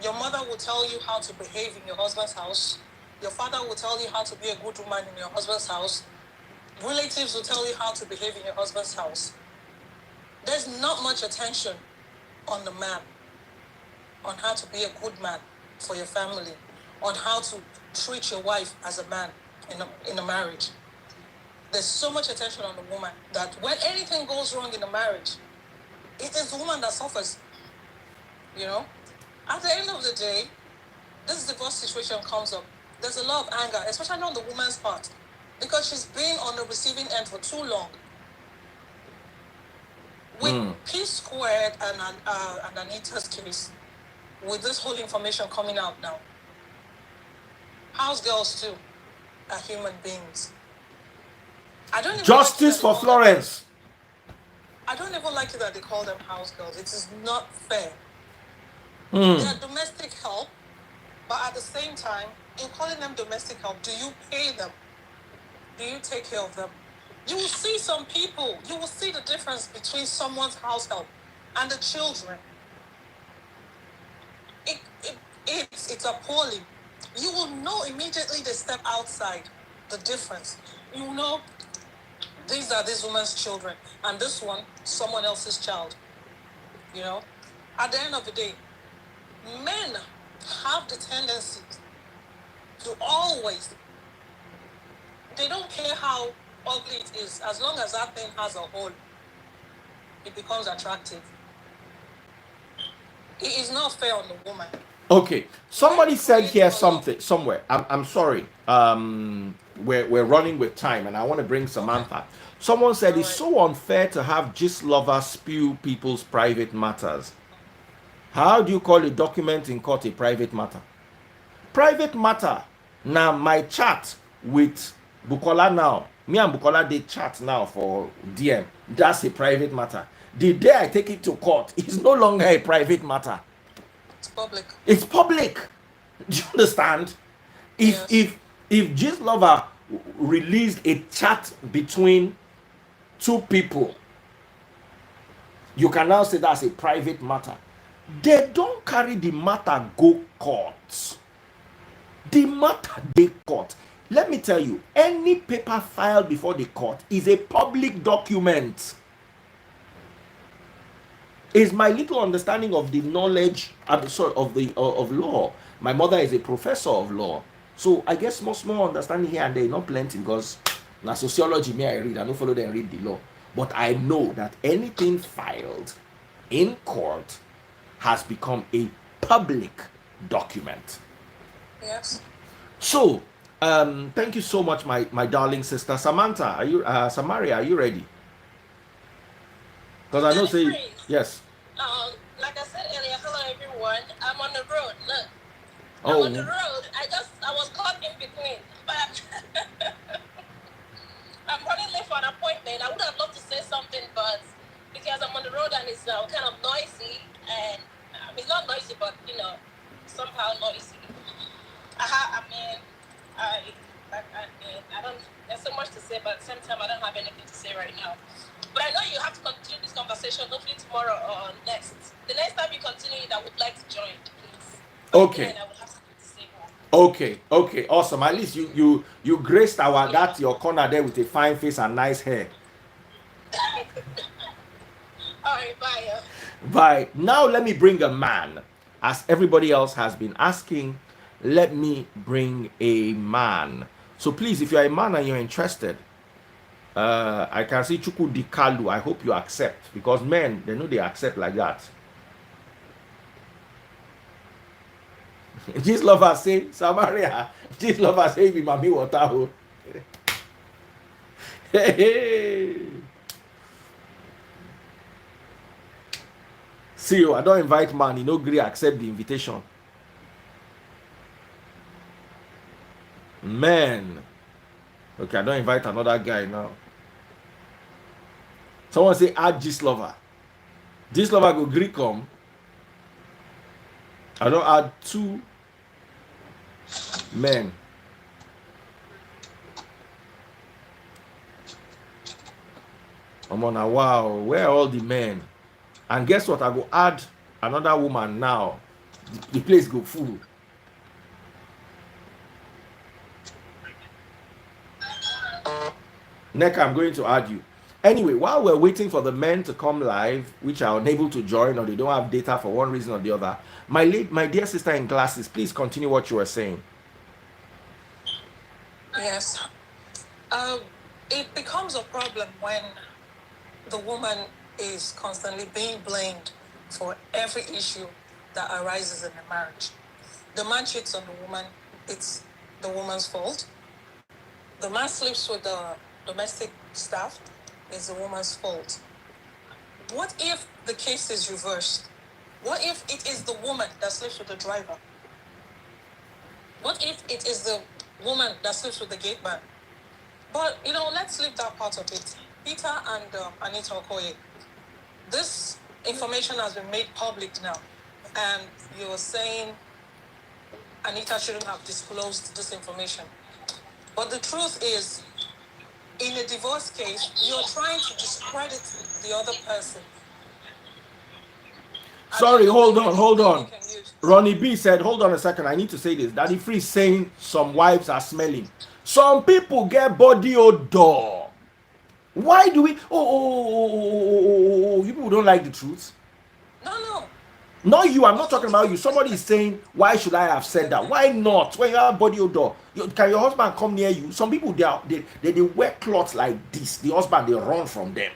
your mother will tell you how to behave in your husband's house. Your father will tell you how to be a good woman in your husband's house. Relatives will tell you how to behave in your husband's house. There's not much attention on the man, on how to be a good man for your family, on how to treat your wife as a man in a marriage. There's so much attention on the woman that when anything goes wrong in a marriage, it is the woman that suffers. At the end of the day, this divorce situation comes up. There's a lot of anger, especially on the woman's part, because she's been on the receiving end for too long. With P Squared and Anita's case, with this whole information coming out now, house girls too are human beings. I don't even Justice for Florence. I don't even like it that they call them house girls. It is not fair. They are domestic help, but at the same time, in calling them domestic help, do you pay them? Do you take care of them? You will see some people, you will see the difference between someone's house help and the children. It's appalling. You will know immediately they step outside the difference. You know, these are this woman's children, and this one, someone else's child. At the end of the day, men have the tendency to always, they don't care how ugly it is, as long as that thing has a hole, it becomes attractive. It is not fair on the woman. Okay, somebody said here something somewhere. I'm sorry. We're running with time, and I want to bring Samantha. Okay. Someone said it's so unfair to have gist lovers spew people's private matters. How do you call a document in court a private matter? Private matter. Now my chat with Bukola now. Me and Bukola they chat now for DM. That's a private matter. The day I take it to court, it's no longer a private matter. It's public. It's public. Do you understand? If Gist Lover released a chat between two people, you can now say that's a private matter. They don't carry the matter go court. The matter they court. Let me tell you, any paper filed before the court is a public document. Is my little understanding of the knowledge of law. My mother is a professor of law, so I guess more understanding here and there, not plenty, because now sociology me I read, I don't follow them read the law, but I know that anything filed in court has become a public document. Yes. So, thank you so much, my darling sister Samantha. Are you Samaria? Are you ready? Because I know say yes. Like I said earlier, hello everyone. I'm on the road. Look, I'm on the road. I was caught in between, but I'm running late for an appointment. I would have loved to say something, but because I'm on the road and it's kind of noisy, and it's not noisy, but somehow noisy. I don't. There's so much to say, but at the same time, I don't have anything to say right now. But I know you have conversation, hopefully tomorrow or next. The next time you continue it, I would like to join, please. Okay. Again, I would have to do the same one. Okay, awesome. At least you graced our that your corner there with a fine face and nice hair. All right, bye. Right. Now let me bring a man. As everybody else has been asking, let me bring a man. So please, if you're a man and you're interested, I can see Chuku Dikalu. I hope you accept, because men, they know they accept like that. This lover say, Samaria, this lover say, be mami water. Hey. See you, I don't invite man, you no agree accept the invitation. Man. Okay, I don't invite another guy now. Someone say add this lover. This lover go gree come. I don't add 2 men. I'm on a wow. Where are all the men? And guess what? I go add another woman now. The place go full. Next, I'm going to add you. Anyway, while we're waiting for the men to come live, which are unable to join or they don't have data for one reason or the other, my dear sister in glasses, please continue what you were saying. Yes. It becomes a problem when the woman is constantly being blamed for every issue that arises in a marriage. The man cheats on the woman, it's the woman's fault. The man sleeps with the domestic staff, it's the woman's fault. What if the case is reversed? What if it is the woman that sleeps with the driver? What if it is the woman that sleeps with the gate man? But, let's leave that part of it. Peter and Anita Okoye, this information has been made public now. And you're saying Anita shouldn't have disclosed this information. But the truth is, in a divorce case, you're trying to discredit the other person. Sorry, hold on. Ronnie B said, hold on a second, I need to say this. Daddy Free is saying some wives are smelling. Some people get body odor. Why do we? You people don't like the truth? No. Not you, I'm not talking about you. Somebody is saying, why should I have said that? Why not? When you have body odor, can your husband come near you? Some people, they wear clothes like this. The husband, they run from them.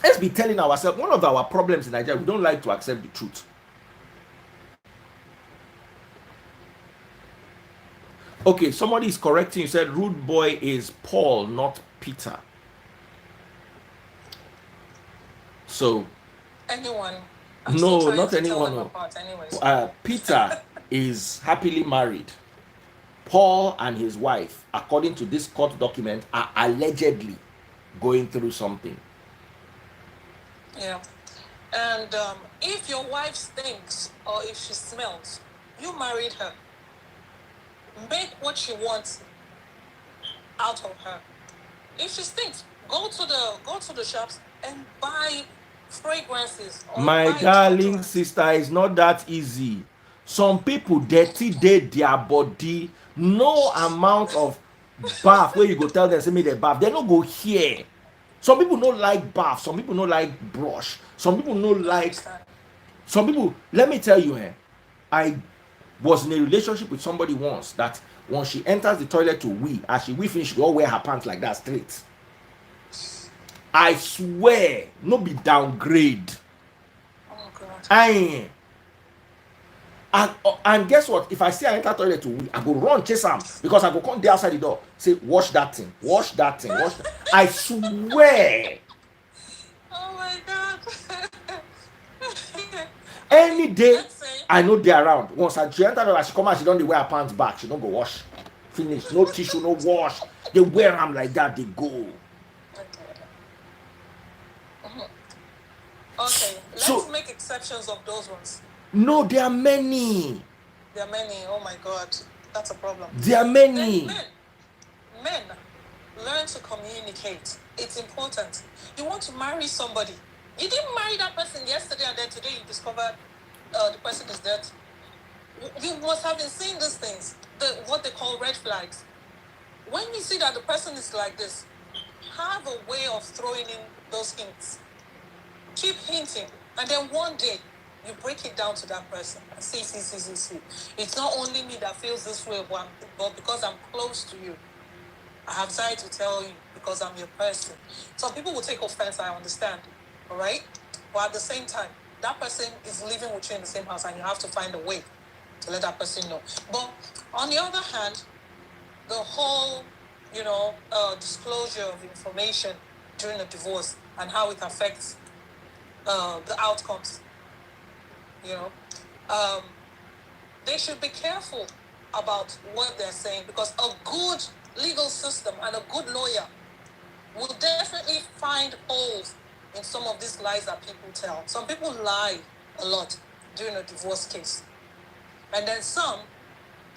Let's be telling ourselves, one of our problems in Nigeria, we don't like to accept the truth. Okay, somebody is correcting you, said rude boy is Paul, not Peter. So anyone? No, not anyone. Peter is happily married. Paul and his wife, according to this court document, are allegedly going through something. Yeah. And if your wife stinks or if she smells, you married her. Make what she wants out of her. If she stinks, go to the shops and buy fragrances. My darling sister, it's not that easy. Some people dirty their body. No amount of bath where you go tell them say me they bath, they don't go here. Some people don't like bath. Some people don't like brush. Some people don't like. Some people. Let me tell you, I was in a relationship with somebody once that when she enters the toilet to wee, as she wee finish, she all wear her pants like that straight. I swear, no be downgrade. Oh God. And guess what? If I see her enter toilet to wee, I go run chase am because I go come there outside the door. Say, wash that thing, wash that thing, wash that. I swear. Oh my God. Any day I know they're around. Once I enter there, she come out, she don't wear her pants back. She don't go wash. Finish. No tissue, no wash. They wear them like that, they go. Okay, let's make exceptions of those ones. No, there are many. There are many. Oh my God, that's a problem. There are many. Men. Learn to communicate. It's important. You want to marry somebody. You didn't marry that person yesterday and then today you discovered the person is dead. You must have been seeing these things, what they call red flags. When you see that the person is like this, have a way of throwing in those hints. Keep hinting, and then one day you break it down to that person and see. It's not only me that feels this way, but because I'm close to you, I have decided to tell you because I'm your person. Some people will take offense, I understand, all right? But at the same time, that person is living with you in the same house and you have to find a way to let that person know. But on the other hand, the whole, disclosure of information during a divorce and how it affects the outcomes, they should be careful about what they're saying, because a good legal system and a good lawyer will definitely find holes in some of these lies that people tell. Some people lie a lot during a divorce case. And then some,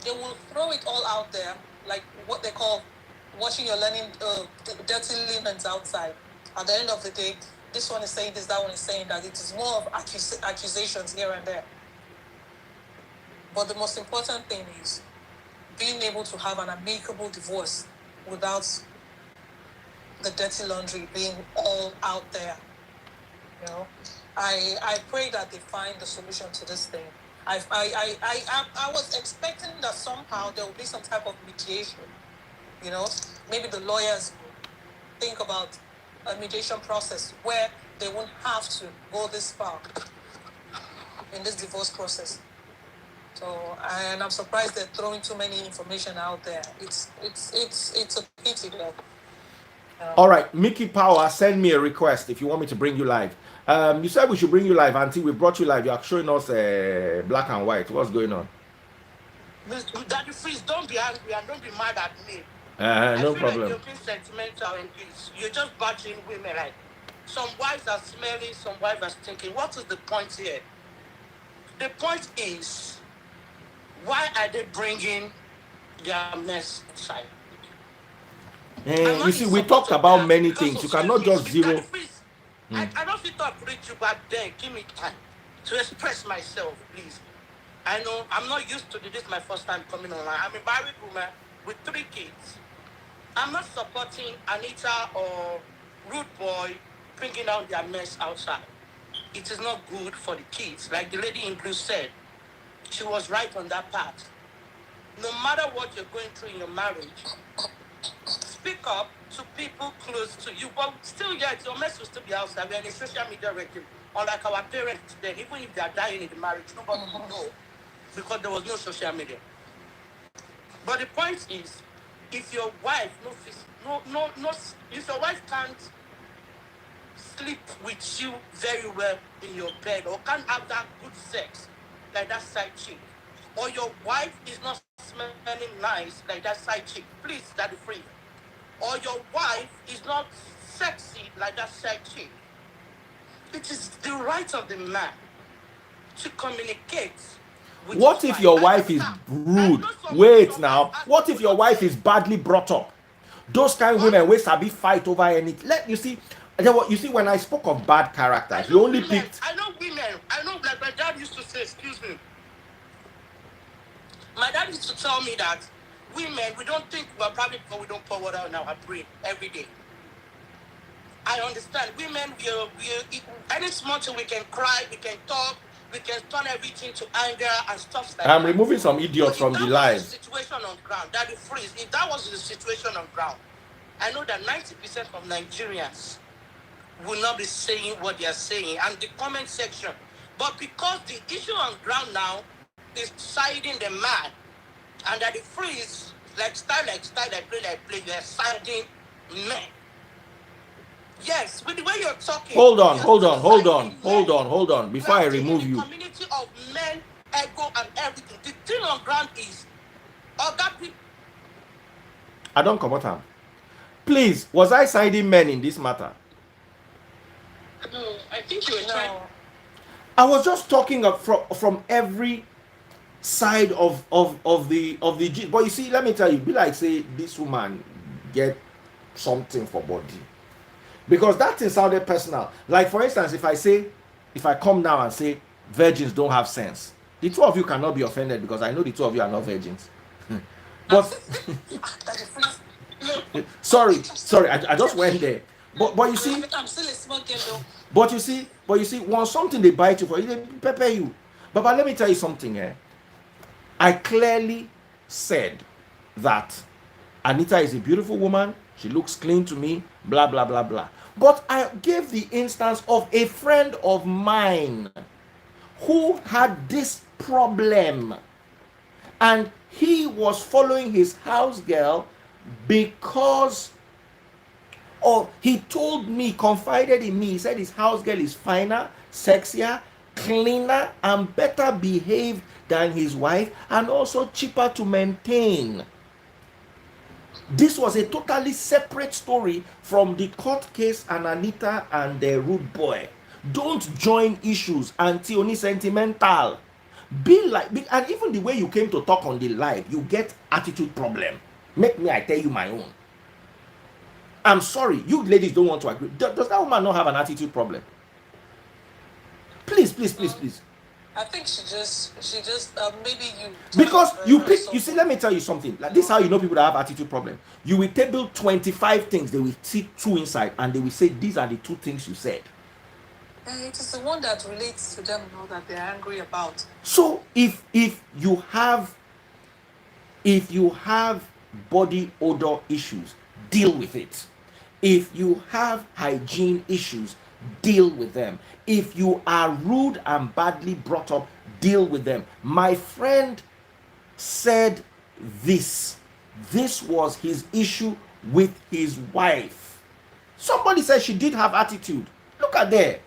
they will throw it all out there, like what they call washing your dirty linens outside. At the end of the day, this one is saying this, that one is saying that. It is more of accusations here and there. But the most important thing is being able to have an amicable divorce without the dirty laundry being all out there. I pray that they find the solution to this thing. I was expecting that somehow there will be some type of mediation. Maybe the lawyers think about a mediation process where they won't have to go this far in this divorce process. So, and I'm surprised they're throwing too many information out there. It's a pity though. All right, Mickey Power, send me a request if you want me to bring you live. You said we should bring you live. Until we brought you live, you are showing us black and white. What's going on? Daddy Freeze, don't be angry and don't be mad at me. No problem. Like you're being sentimental and you're just bashing women. Like some wives are smelling, some wives are stinking. What is the point here? The point is, why are they bringing their mess inside? You see, we talked about many things. You cannot just zero. I don't fit to preach you back then. Give me time to express myself, please. I know I'm not used to this. Is my first time coming online. I'm a married woman with 3 kids. I'm not supporting Anita or Rude Boy bringing out their mess outside. It is not good for the kids. Like the lady in blue said, she was right on that part. No matter what you're going through in your marriage, speak up to people close to you. But still, your mess will still be outside. We're in a social media regime. Unlike our parents then, even if they are dying in the marriage, nobody will know because there was no social media. But the point is, if your wife if your wife can't sleep with you very well in your bed or can't have that good sex like that side chick, or your wife is not smelling nice like that side chick, please, Daddy Free. Or your wife is not sexy like that side chick. It is the right of the man to communicate. What if your wife is rude? Wait now. What if your wife is badly brought up? Those kind of women will sabi fight over anything. You see, when I spoke of bad characters, you only picked. I know women. I know, like my dad used to say, excuse me. My dad used to tell me that women, we don't think we're probably because we don't pour water on our brain every day. I understand. Women, we any small thing we can cry, we can talk, we can turn everything to anger and stuff like that. I'm removing some idiots from the live. If that was the situation on ground, Daddy Freeze, if that was the situation on ground, I know that 90% of Nigerians will not be saying what they are saying and the comment section. But because the issue on ground now is siding the man, and Daddy Freeze, like style, I play, you're siding men. Yes, with the way you're talking. Hold on. Before I remove you. The community of men, ego, and everything. The thing on ground is, I don't come out. Please, was I siding men in this matter? No, I think you were trying. I was just talking from every side of the but you see, let me tell you, be like say this woman get something for body. Because that thing sounded personal. Like, for instance, if I come now and say virgins don't have sense, the two of you cannot be offended because I know the two of you are not virgins. But sorry, I just went there. But you see, I'm still a small girl though. but you see, once something they bite you for, they pepper you. But let me tell you something, I clearly said that Anita is a beautiful woman. She looks clean to me, blah, blah, blah, blah. But I gave the instance of a friend of mine who had this problem. And he was following his house girl because he told me, confided in me, he said his house girl is finer, sexier, cleaner, and better behaved than his wife, and also cheaper to maintain. This was a totally separate story from the court case and Anita and the rude boy. Don't join issues until only sentimental. And even the way you came to talk on the live, you get attitude problem. Make me, I tell you my own. I'm sorry, you ladies don't want to agree. Does that woman not have an attitude problem? Please. I think she just maybe you. Because you pick, you see, let me tell you something. Like, this is how you know people that have attitude problem. You will table 25 things, they will see two inside, and they will say these are the two things you said. It is the one that relates to them now that they're angry about. So if you have body odor issues, deal with it. If you have hygiene issues, deal with them. If you are rude and badly brought up, deal with them. My friend said this was his issue with his wife. Somebody said she did have attitude. Look at there.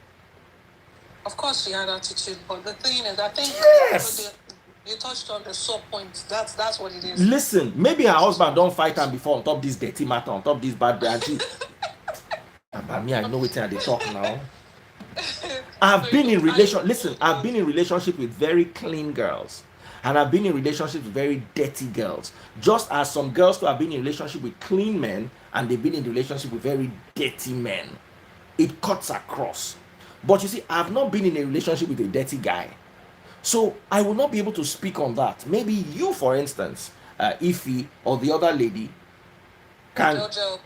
Of course she had attitude, but the thing is, I think yes, you touched on the sore point. That's what it is. Listen, maybe her husband don't fight her before on top this dirty matter, on top this bad bad. About me, I know what they talk now. I've been in relationship with very clean girls, and I've been in relationships with very dirty girls. Just as some girls who have been in relationship with clean men and they've been in relationship with very dirty men. It cuts across. But you see, I've not been in a relationship with a dirty guy, so I will not be able to speak on that. Maybe you, for instance, Ify, or the other lady, Jojo,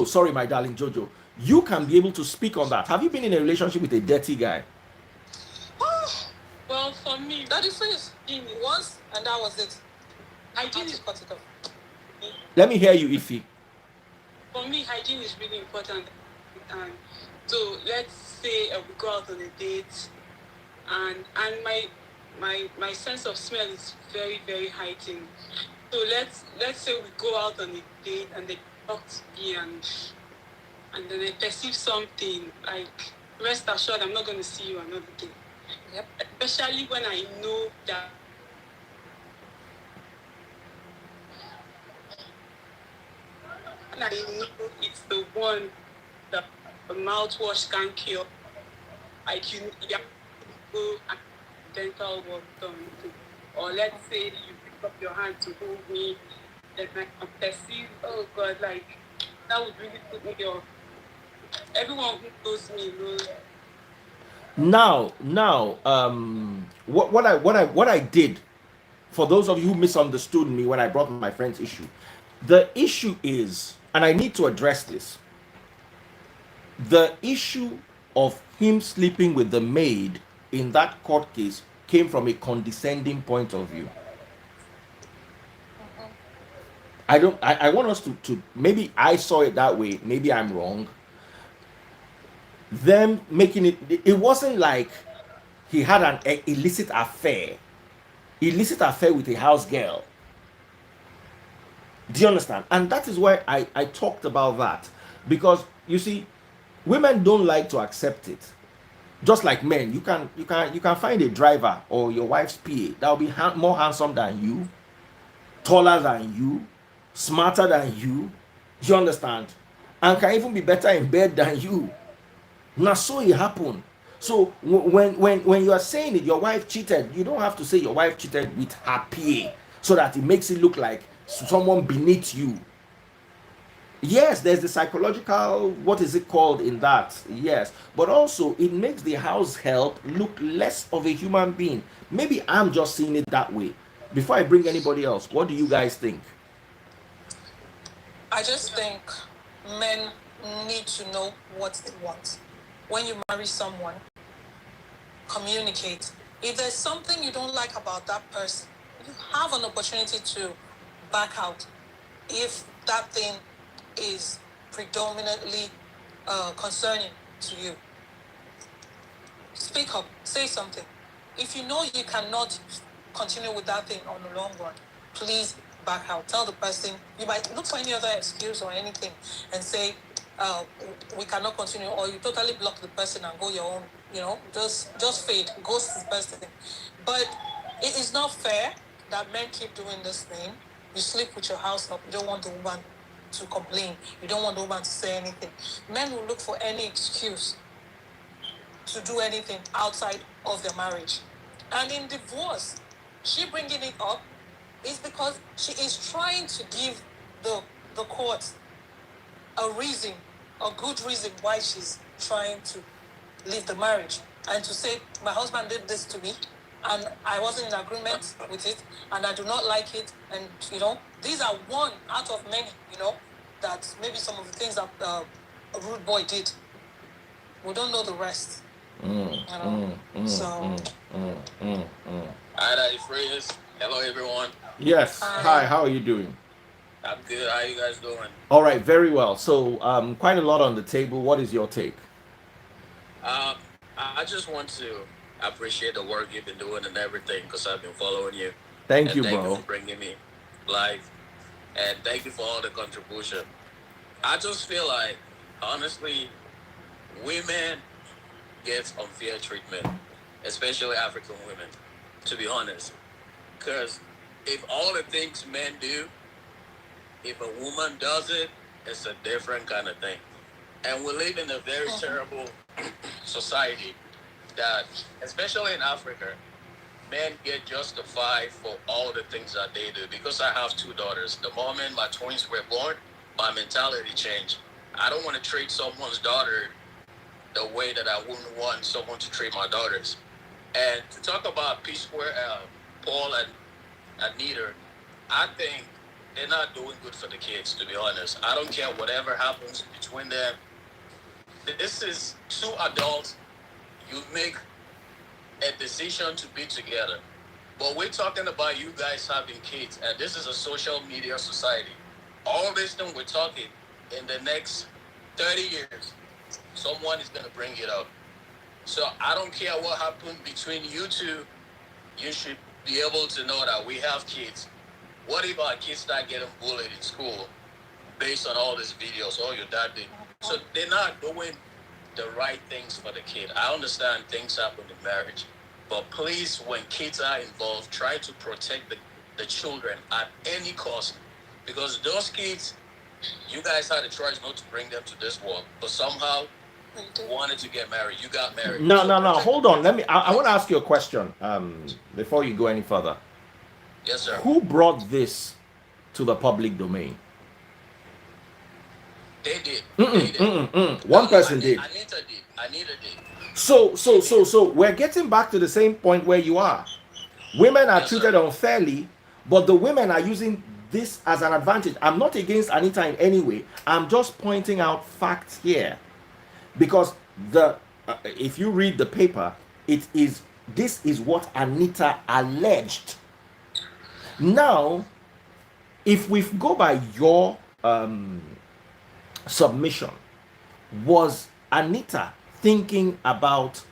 sorry, my darling Jojo, you can be able to speak on that. Have you been in a relationship with a dirty guy? Well, for me, that is finished once, and that was it. Hygiene is cut it off. Let me hear you, Ify. For me, hygiene is really important. So let's say we go out on a date, and my sense of smell is very, very heightened. So let's say we go out on a date and they talk to me and then I perceive something, like, rest assured I'm not going to see you another day. Yep. Especially when I know that it's the one that the mouthwash can cure. Like, you have to go and dental work done. Or let's say you pick up your hand to hold me, then I can perceive, oh God, like, that would really put me off. Everyone who knows me knows. Now, what I did, for those of you who misunderstood me when I brought my friend's issue, the issue is, and I need to address this, the issue of him sleeping with the maid in that court case came from a condescending point of view. I want us to maybe I saw it that way, maybe I'm wrong. Them making it wasn't like he had an illicit affair with a house girl. Do you understand? And that is why I talked about that, because you see, women don't like to accept it. Just like men, you can find a driver or your wife's PA that will be more handsome than you, taller than you, smarter than you. Do you understand? And can even be better in bed than you. Now, so it happened. So when you are saying it, your wife cheated, you don't have to say your wife cheated with her PA so that it makes it look like someone beneath you. Yes, there's the psychological, what is it called in that? Yes. But also, it makes the house help look less of a human being. Maybe I'm just seeing it that way. Before I bring anybody else, what do you guys think? I just think men need to know what they want. When you marry someone, communicate. If there's something you don't like about that person, you have an opportunity to back out. If that thing is predominantly concerning to you, speak up, say something. If you know you cannot continue with that thing on the long run, please back out. Tell the person, you might look for any other excuse or anything and say, uh, we cannot continue, or you totally block the person and go your own, just fade, ghost the person. But it is not fair that men keep doing this thing. You sleep with your house up, you don't want the woman to complain, you don't want the woman to say anything. Men will look for any excuse to do anything outside of their marriage. And in divorce, she bringing it up is because she is trying to give the court a reason, a good reason why she's trying to leave the marriage, and to say, my husband did this to me and I wasn't in agreement with it and I do not like it. And these are one out of many, that maybe some of the things that a rude boy did. We don't know the rest. So Hi, Daddy Freeze. Hello, everyone. Yes. Hi, how are you doing? I'm good. How you guys doing? All right, very well. So, quite a lot on the table. What is your take? I just want to appreciate the work you've been doing and everything because I've been following you. Thank And you, thank bro. you for bringing me live. And thank you for all the contribution. I just feel like, honestly, women get unfair treatment, especially African women, to be honest. Because if all the things men do, if a woman does it, it's a different kind of thing. And we live in a very terrible society that, especially in Africa, men get justified for all the things that they do. Because I have two daughters, the moment my twins were born, my mentality changed. I don't want to treat someone's daughter the way that I wouldn't want someone to treat my daughters. And to talk about P Square, Paul and Anita, I think they're not doing good for the kids, to be honest. I don't care whatever happens between them. This is two adults. You make a decision to be together. But we're talking about you guys having kids, and this is a social media society. All this thing we're talking, in the next 30 years, someone is going to bring it up. So I don't care what happened between you two. You should be able to know that we have kids. What if our kids start getting bullied in school based on all these videos? Oh, your dad did. So they're not doing the right things for the kid. I understand things happen in marriage. But please, when kids are involved, try to protect the children at any cost. Because those kids, you guys had a choice not to bring them to this world. But somehow, wanted to get married. You got married. No, So no, no. protect Hold the on. kids. Let me. I want to ask you a question. Before you go any further, Yes, sir. who brought this to the public domain? They did. They did. One person did. Anita did. Anita did. So we're getting back to the same point where you are. Women are Yes, treated sir. unfairly, but the women are using this as an advantage. I'm not against Anita in any way. I'm just pointing out facts here, because if you read the paper, this is what Anita alleged. Now, if we go by your submission, was Anita thinking about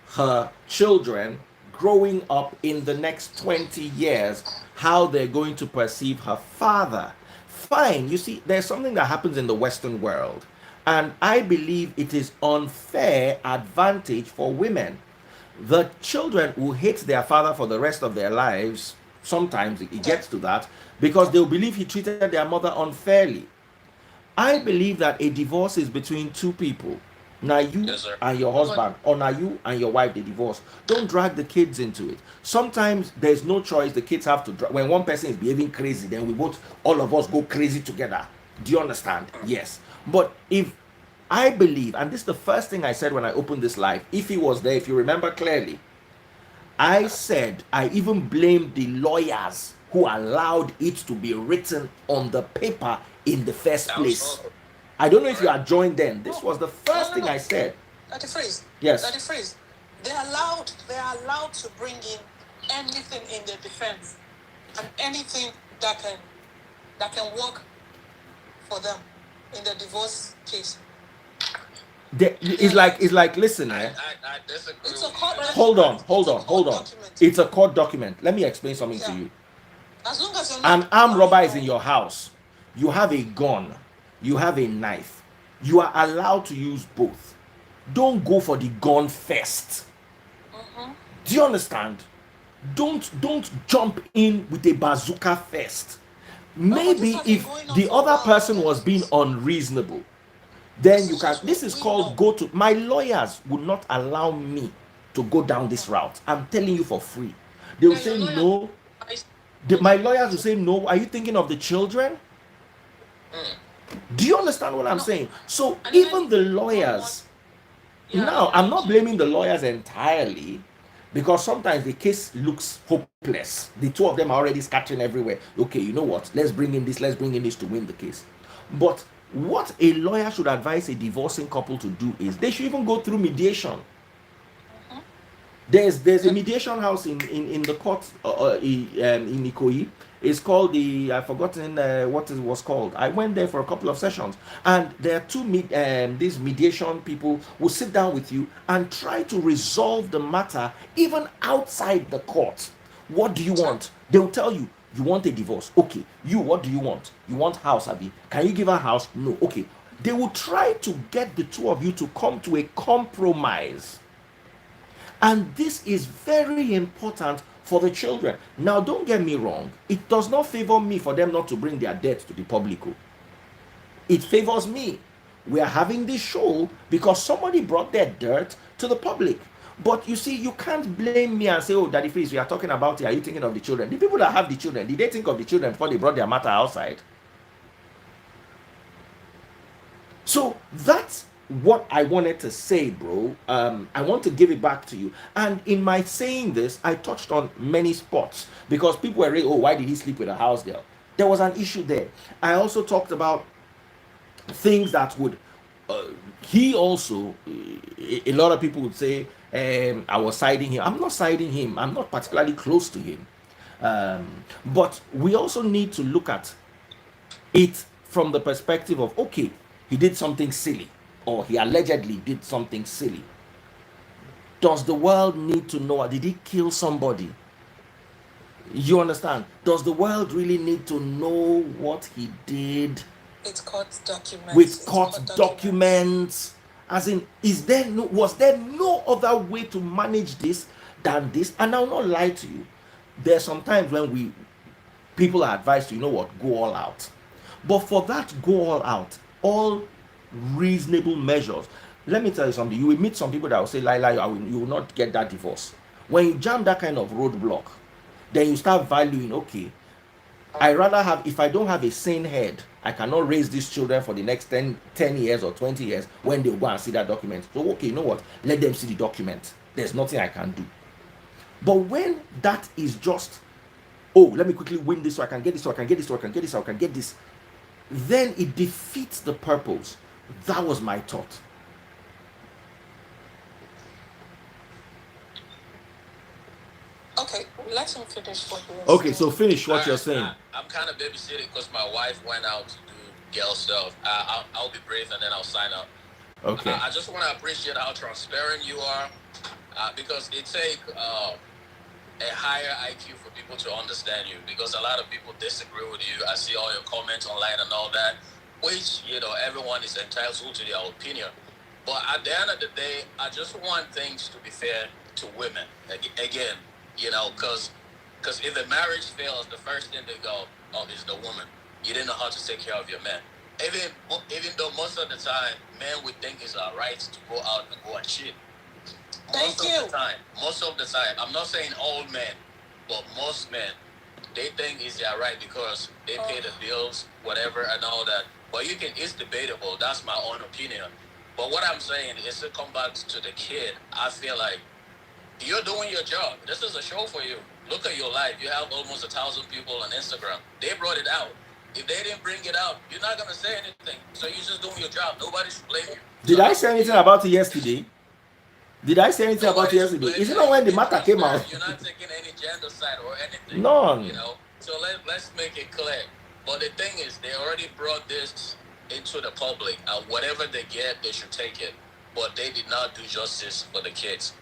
her children growing up in the next 20 years, how they're going to perceive her father? Fine. You see, there's something that happens in the Western world, and I believe it is unfair advantage for women. The children who hate their father for the rest of their lives, sometimes it gets to that, because they'll believe he treated their mother unfairly. I believe that a divorce is between two people. Now you Yes, sir. and your husband, or now you and your wife, they divorce. Don't drag the kids into it. Sometimes there's no choice. The kids have to. When one person is behaving crazy, then all of us go crazy together. Do you understand? Yes. But if I believe, and this is the first thing I said when I opened this live, if he was there, if you remember clearly, I said I even blamed the lawyers who allowed it to be written on the paper in the first place. I don't know if you are joined then. This was the first thing I said. That the phrase. Yes. That the phrase. They are allowed to bring in anything in their defense and anything that can work for them in the divorce case. It's like listen, I disagree. It's a court hold on. document. It's a court document. Let me explain something to you. As long as you're not An armed robber is in your house. You have a gun. You have a knife. You are allowed to use both. Don't go for the gun first. Do you understand? Don't jump in with a bazooka first. Maybe if the other person was being unreasonable, then you can. This is called go to. My lawyers would not allow me to go down this route. I'm telling you for free. They will say no. My lawyers will say no. Are you thinking of the children? Do you understand what I'm saying? So even the lawyers. Now I'm not blaming the lawyers entirely, because sometimes the case looks hopeless. The two of them are already scattering everywhere. Okay, you know what? Let's bring in this to win the case. But what a lawyer should advise a divorcing couple to do is they should even go through mediation. There's a mediation house in the court in Ikoyi. It's called the, I've forgotten what it was called. I went there for a couple of sessions, and there are these mediation people will sit down with you and try to resolve the matter even outside the court. What do you want? They will tell you, you want a divorce. Okay. You, what do you want? You want house, Abi? Can you give her house? No. Okay. They will try to get the two of you to come to a compromise. And this is very important for the children. Now, don't get me wrong. It does not favor me for them not to bring their debt to the public. It favors me. We are having this show because somebody brought their dirt to the public. But you see, you can't blame me and say, oh, Daddy Freeze, we are talking about it. Are you thinking of the children? The people that have the children, did they think of the children before they brought their matter outside? So that's what I wanted to say, bro. I want to give it back to you. And in my saying this, I touched on many spots because people were, oh, why did he sleep with a house girl? There was an issue there. I also talked about things that would, he also, a lot of people would say, I was siding him. I'm not siding him. I'm not particularly close to him. But we also need to look at it from the perspective of, okay, he did something silly, or he allegedly did something silly. Does the world need to know? Did he kill somebody? You understand? Does the world really need to know what he did? It's court documents. With court documents. As in, was there no other way to manage this than this? And I'll not lie to you. There's sometimes when people are advised to, you know what, go all out. But for that, go all out, all reasonable measures. Let me tell you something. You will meet some people that will say, Lila, you will not get that divorce. When you jam that kind of roadblock, then you start valuing, okay, I rather have, if I don't have a sane head, I cannot raise these children for the next 10 years or 20 years when they'll go and see that document. So, okay, you know what? Let them see the document. There's nothing I can do. But when that is just, oh, let me quickly win this so I can get this, so I can get this, so I can get this, so I can get this, then it defeats the purpose. That was my thought. Okay, let him finish what you're saying. Okay, so finish what you're saying. I'm kind of babysitting because my wife went out to do girl stuff. I'll be brief and then I'll sign up. Okay. I just want to appreciate how transparent you are because it takes a higher IQ for people to understand you because a lot of people disagree with you. I see all your comments online and all that, which, everyone is entitled to their opinion. But at the end of the day, I just want things to be fair to women. Again, because if a marriage fails, the first thing they go, oh, is the woman. You didn't know how to take care of your man. Even though most of the time, men would think it's our right to go out and go and cheat. Most of the time, I'm not saying all men, but most men, they think it's their right because they pay the bills, whatever, and all that. But it's debatable. That's my own opinion. But what I'm saying is to come back to the kid. I feel like you're doing your job. This is a show for you. Look at your life. You have almost 1,000 people on Instagram. They brought it out. If they didn't bring it out, you're not gonna say anything. So you're just doing your job. Nobody should blame you. Did I say anything about it yesterday? Did I say anything about it yesterday? Is it not when the matter came out? You're not taking any gender side or anything. None. You know. So let's make it clear. But the thing is, they already brought this into the public, and whatever they get, they should take it. But they did not do justice for the kids.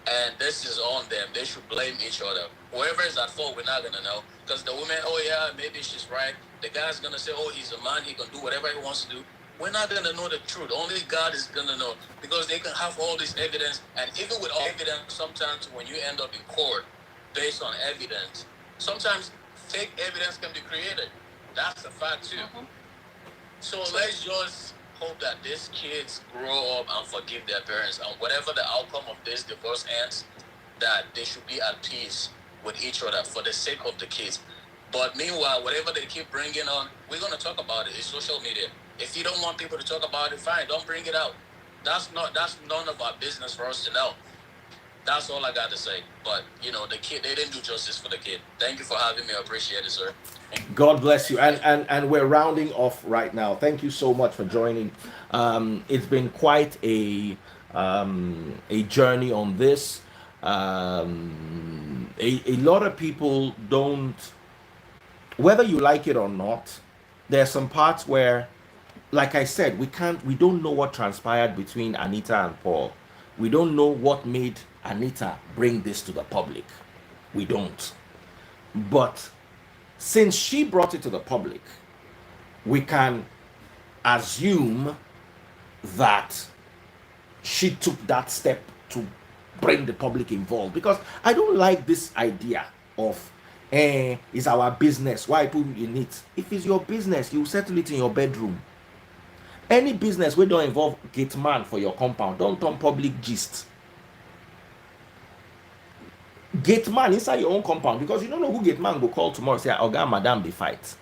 And this is on them. They should blame each other. Whoever is at fault, we're not gonna know. Because the woman, oh yeah, maybe she's right. The guy's gonna say, oh, he's a man, he can do whatever he wants to do. We're not gonna know the truth. Only God is gonna know. Because they can have all this evidence, and even with all evidence, sometimes when you end up in court based on evidence, sometimes fake evidence can be created. That's a fact too. So let's just hope that these kids grow up and forgive their parents, and whatever the outcome of this divorce ends, that they should be at peace with each other for the sake of the kids. But meanwhile, whatever they keep bringing on, we're going to talk about it. It's social media. If you don't want people to talk about it, fine, don't bring it out. That's none of our business for us to know. That's all I got to say. But, the kid, they didn't do justice for the kid. Thank you for having me. I appreciate it, sir. God bless you. And we're rounding off right now. Thank you so much for joining. It's been quite a journey on this. A lot of people don't, whether you like it or not, there are some parts where, like I said, we don't know what transpired between Anita and Paul. We don't know what made Anita bring this to the public. We don't. But since she brought it to the public, we can assume that she took that step to bring the public involved. Because I don't like this idea of it's our business, why put in it. If it's your business, you settle it in your bedroom. Any business we don't involve gate man for your compound, don't turn public gist. Gate man inside your own compound, because you don't know who gate man will call tomorrow, say, Oga, madam, they fight.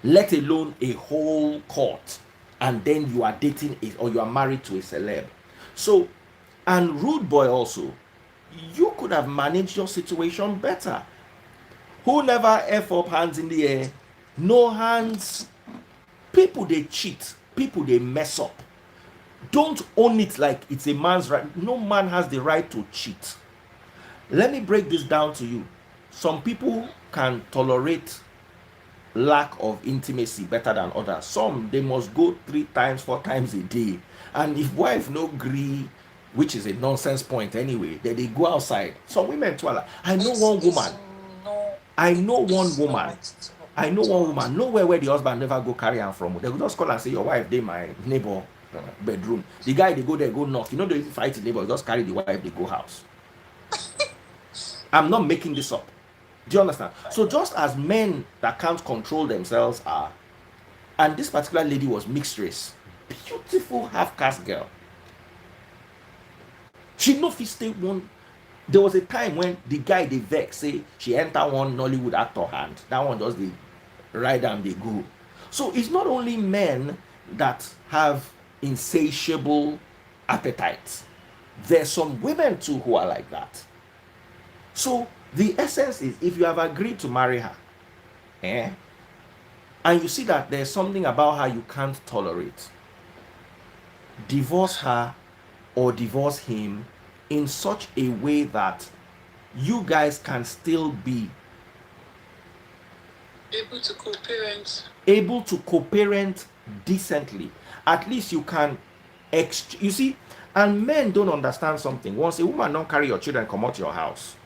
Let alone a whole court, and then you are dating it, or you are married to a celeb. So, and rude boy also, you could have managed your situation better. Who never F up hands in the air? No hands. People, they cheat. People, they mess up. Don't own it like it's a man's right. No man has the right to cheat. Let me break this down to you. Some people can tolerate lack of intimacy better than others. Some, they must go 3 times, 4 times a day. And if wife no agree, which is a nonsense point anyway, then they go outside. Some women too are like, I know one woman, nowhere where the husband never go carry her from. They will just call and say, your wife, they my neighbor bedroom. The guy, they go there, go knock. They fight the neighbor, just carry the wife, they go house. I'm not making this up. Do you understand? So just as men that can't control themselves are, and this particular lady was mixed race, beautiful half-caste girl. She no fit stay one. There was a time when the guy they vex say she enter one Nollywood actor hand. That one just the ride and they go. So it's not only men that have insatiable appetites. There's some women too who are like that. So the essence is, if you have agreed to marry her, and you see that there's something about her you can't tolerate, divorce her or divorce him in such a way that you guys can still be able to co-parent decently. At least you can you see. And men don't understand something. Once a woman don't carry your children come out your house,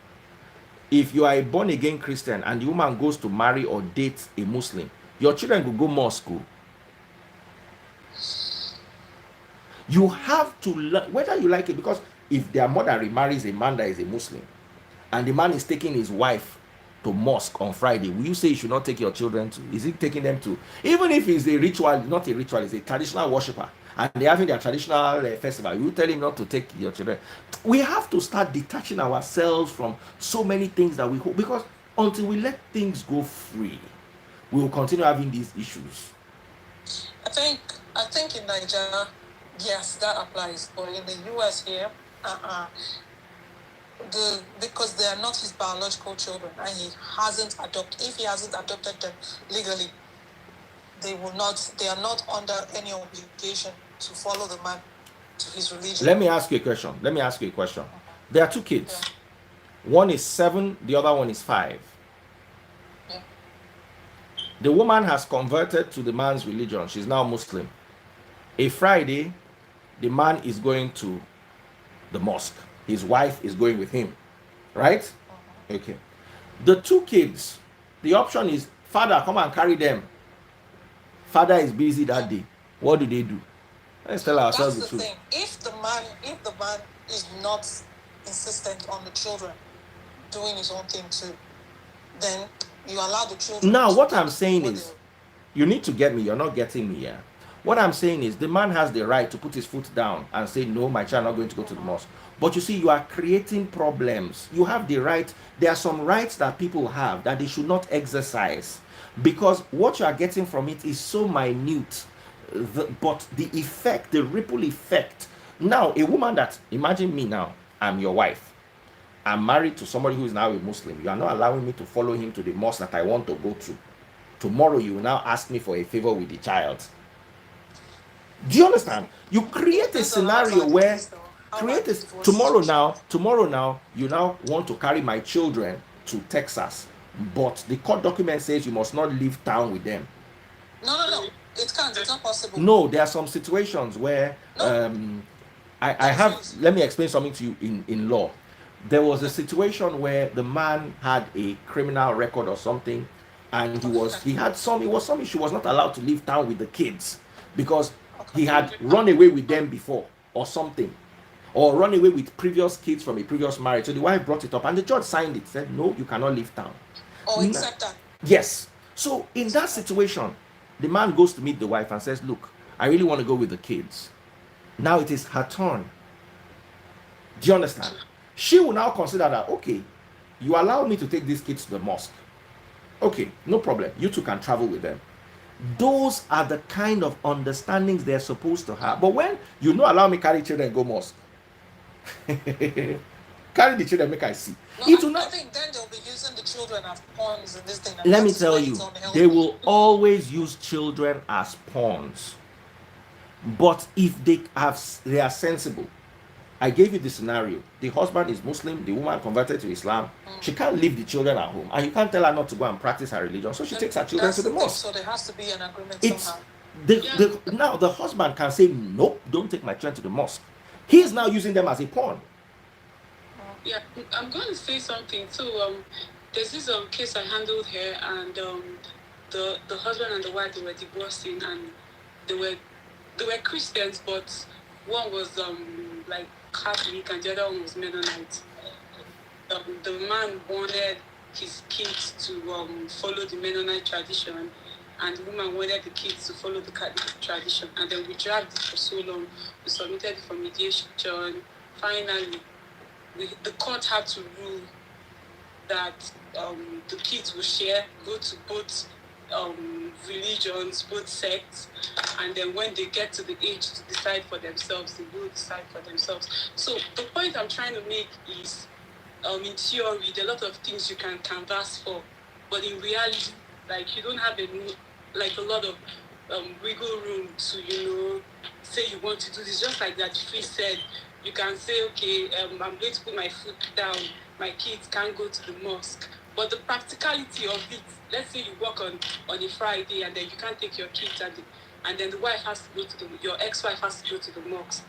if you are a born again Christian and the woman goes to marry or date a Muslim, your children will go mosque. You have to learn whether you like it, because if their mother remarries a man that is a Muslim and the man is taking his wife to mosque on Friday, will you say you should not take your children to? Is he taking them to? Even if it's a ritual, not a ritual, it's a traditional worshiper, and they're having their traditional festival, you tell him not to take your children. We have to start detaching ourselves from so many things that we hope, because until we let things go free, we will continue having these issues. I think in Nigeria, yes, that applies. But in the US here, because they are not his biological children, and he hasn't adopted. If he hasn't adopted them legally, they are not under any obligation to follow the man to his religion. Let me ask you a question. There are two kids. Yeah. One is 7, the other one is 5. Yeah. The woman has converted to the man's religion. She's now Muslim. A Friday, the man is going to the mosque. His wife is going with him. Right? Okay. The 2 kids, the option is, father, come and carry them. Father is busy that day. What do? Let's tell ourselves the truth. Thing. If the man is not insistent on the children doing his own thing too, then you allow the children. Now, what I'm saying is, you need to get me. You're not getting me here. What I'm saying is, the man has the right to put his foot down and say, no, my child is not going to go to the mosque. But you see, you are creating problems. You have the right. There are some rights that people have that they should not exercise, because what you are getting from it is so minute. But the effect, the ripple effect. Now, a woman that, imagine me now, I'm your wife. I'm married to somebody who is now a Muslim. You are not allowing me to follow him to the mosque that I want to go to. Tomorrow, you will now ask me for a favor with the child. Do you understand? You create a scenario where, tomorrow now, you now want to carry my children to Texas, but the court document says you must not leave town with them. No. It can't. It's not possible. No, there are some situations where I have. Let me explain something to you in law. There was a situation where the man had a criminal record or something, and he was some issue. He was not allowed to leave town with the kids because he had run away with them before or something, or run away with previous kids from a previous marriage. So the wife brought it up, and the judge signed it. Said no, you cannot leave town. Except that. Yes. So in that situation, the man goes to meet the wife and says, look, I really want to go with the kids. Now it is her turn. Do you understand? She will now consider that, okay, you allow me to take these kids to the mosque. Okay, no problem. You two can travel with them. Those are the kind of understandings they're supposed to have. But when you don't allow me carry children and go mosque, carry the children, make I see. No, I think then they'll be using the children as pawns in this thing. Let me tell you, they will always use children as pawns. But if they are sensible. I gave you the scenario. The husband is Muslim, the woman converted to Islam. She can't leave the children at home, and you can't tell her not to go and practice her religion. So she takes her children to the mosque. So there has to be an agreement somehow. Now the husband can say, nope, don't take my children to the mosque. He is now using them as a pawn. Yeah, I'm going to say something too. There's this case I handled here, and the husband and the wife, they were divorcing, and they were Christians, but one was like Catholic and the other one was Mennonite. The man wanted his kids to follow the Mennonite tradition, and the woman wanted the kids to follow the Catholic tradition. And then we dragged it for so long. We submitted it for mediation. Finally, the court had to rule that the kids will go to both religions, both sects, and then when they get to the age to decide for themselves, they will decide for themselves. So the point I'm trying to make is, in theory, there are a lot of things you can canvass for, but in reality, like, you don't have a lot of wiggle room to, say you want to do this. Just like that Free said, you can say, okay, I'm going to put my foot down, my kids can't go to the mosque. But the practicality of it, let's say you work on a Friday and then you can't take your kids, and then the wife has to go your ex-wife has to go to the mosque.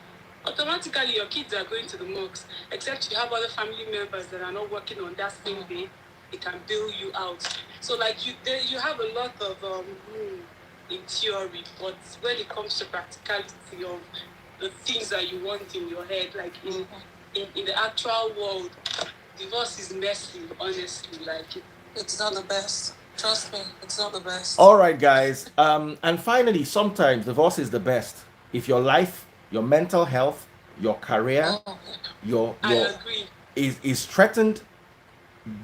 Automatically, your kids are going to the mosque, except you have other family members that are not working on that same day. It can bail you out. So, like, you have a lot of room in theory, but when it comes to practicality of the things that you want in your head, like in the actual world, divorce is messy, honestly. Like, it's not the best. Trust me, it's not the best. All right, guys. And finally, sometimes divorce is the best. If your life, your mental health, your career, I agree. is threatened,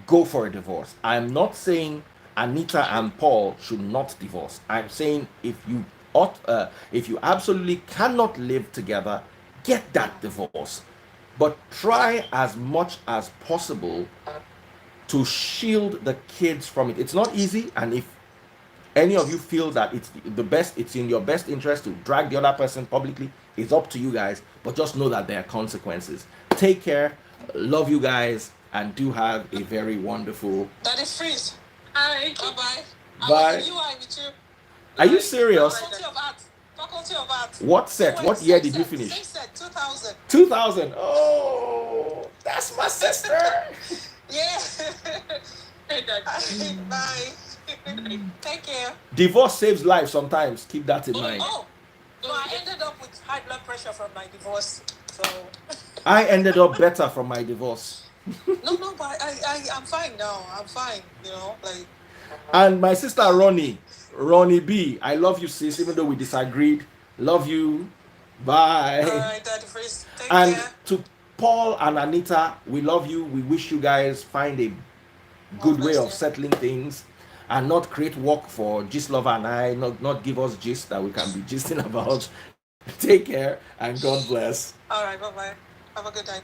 go for a divorce. I'm not saying Anita and Paul should not divorce. I'm saying if you absolutely cannot live together, get that divorce. But try as much as possible to shield the kids from it. It's not easy, and if any of you feel that it's in your best interest to drag the other person publicly, it's up to you guys. But just know that there are consequences. Take care. Love you guys, and do have a very wonderful. Daddy Freeze. Hi. Bye bye. I Bye. was in UI with you. Are you serious? Faculty of Art. Faculty of Art. What set? Wait, What year same did you set, finish? Same set, 2000. 2000. Oh, that's my sister. Yeah. Hey, Daddy. Bye. Take care. Divorce saves life sometimes. Keep that in mind. Oh, no, I ended up with high blood pressure from my divorce. So I ended up better from my divorce. no, but I'm fine now. I'm fine. You know, like. And my sister Ronnie B, I love you, sis, even though we disagreed. Love you. Bye. All right, Daddy Freeze. Take And care. to Paul and Anita, we love you. We wish you guys find a good way of settling things and not create work for Gist Lover and I, not give us gist that we can be gisting about. Take care and God bless. All right, bye bye. Have a good night.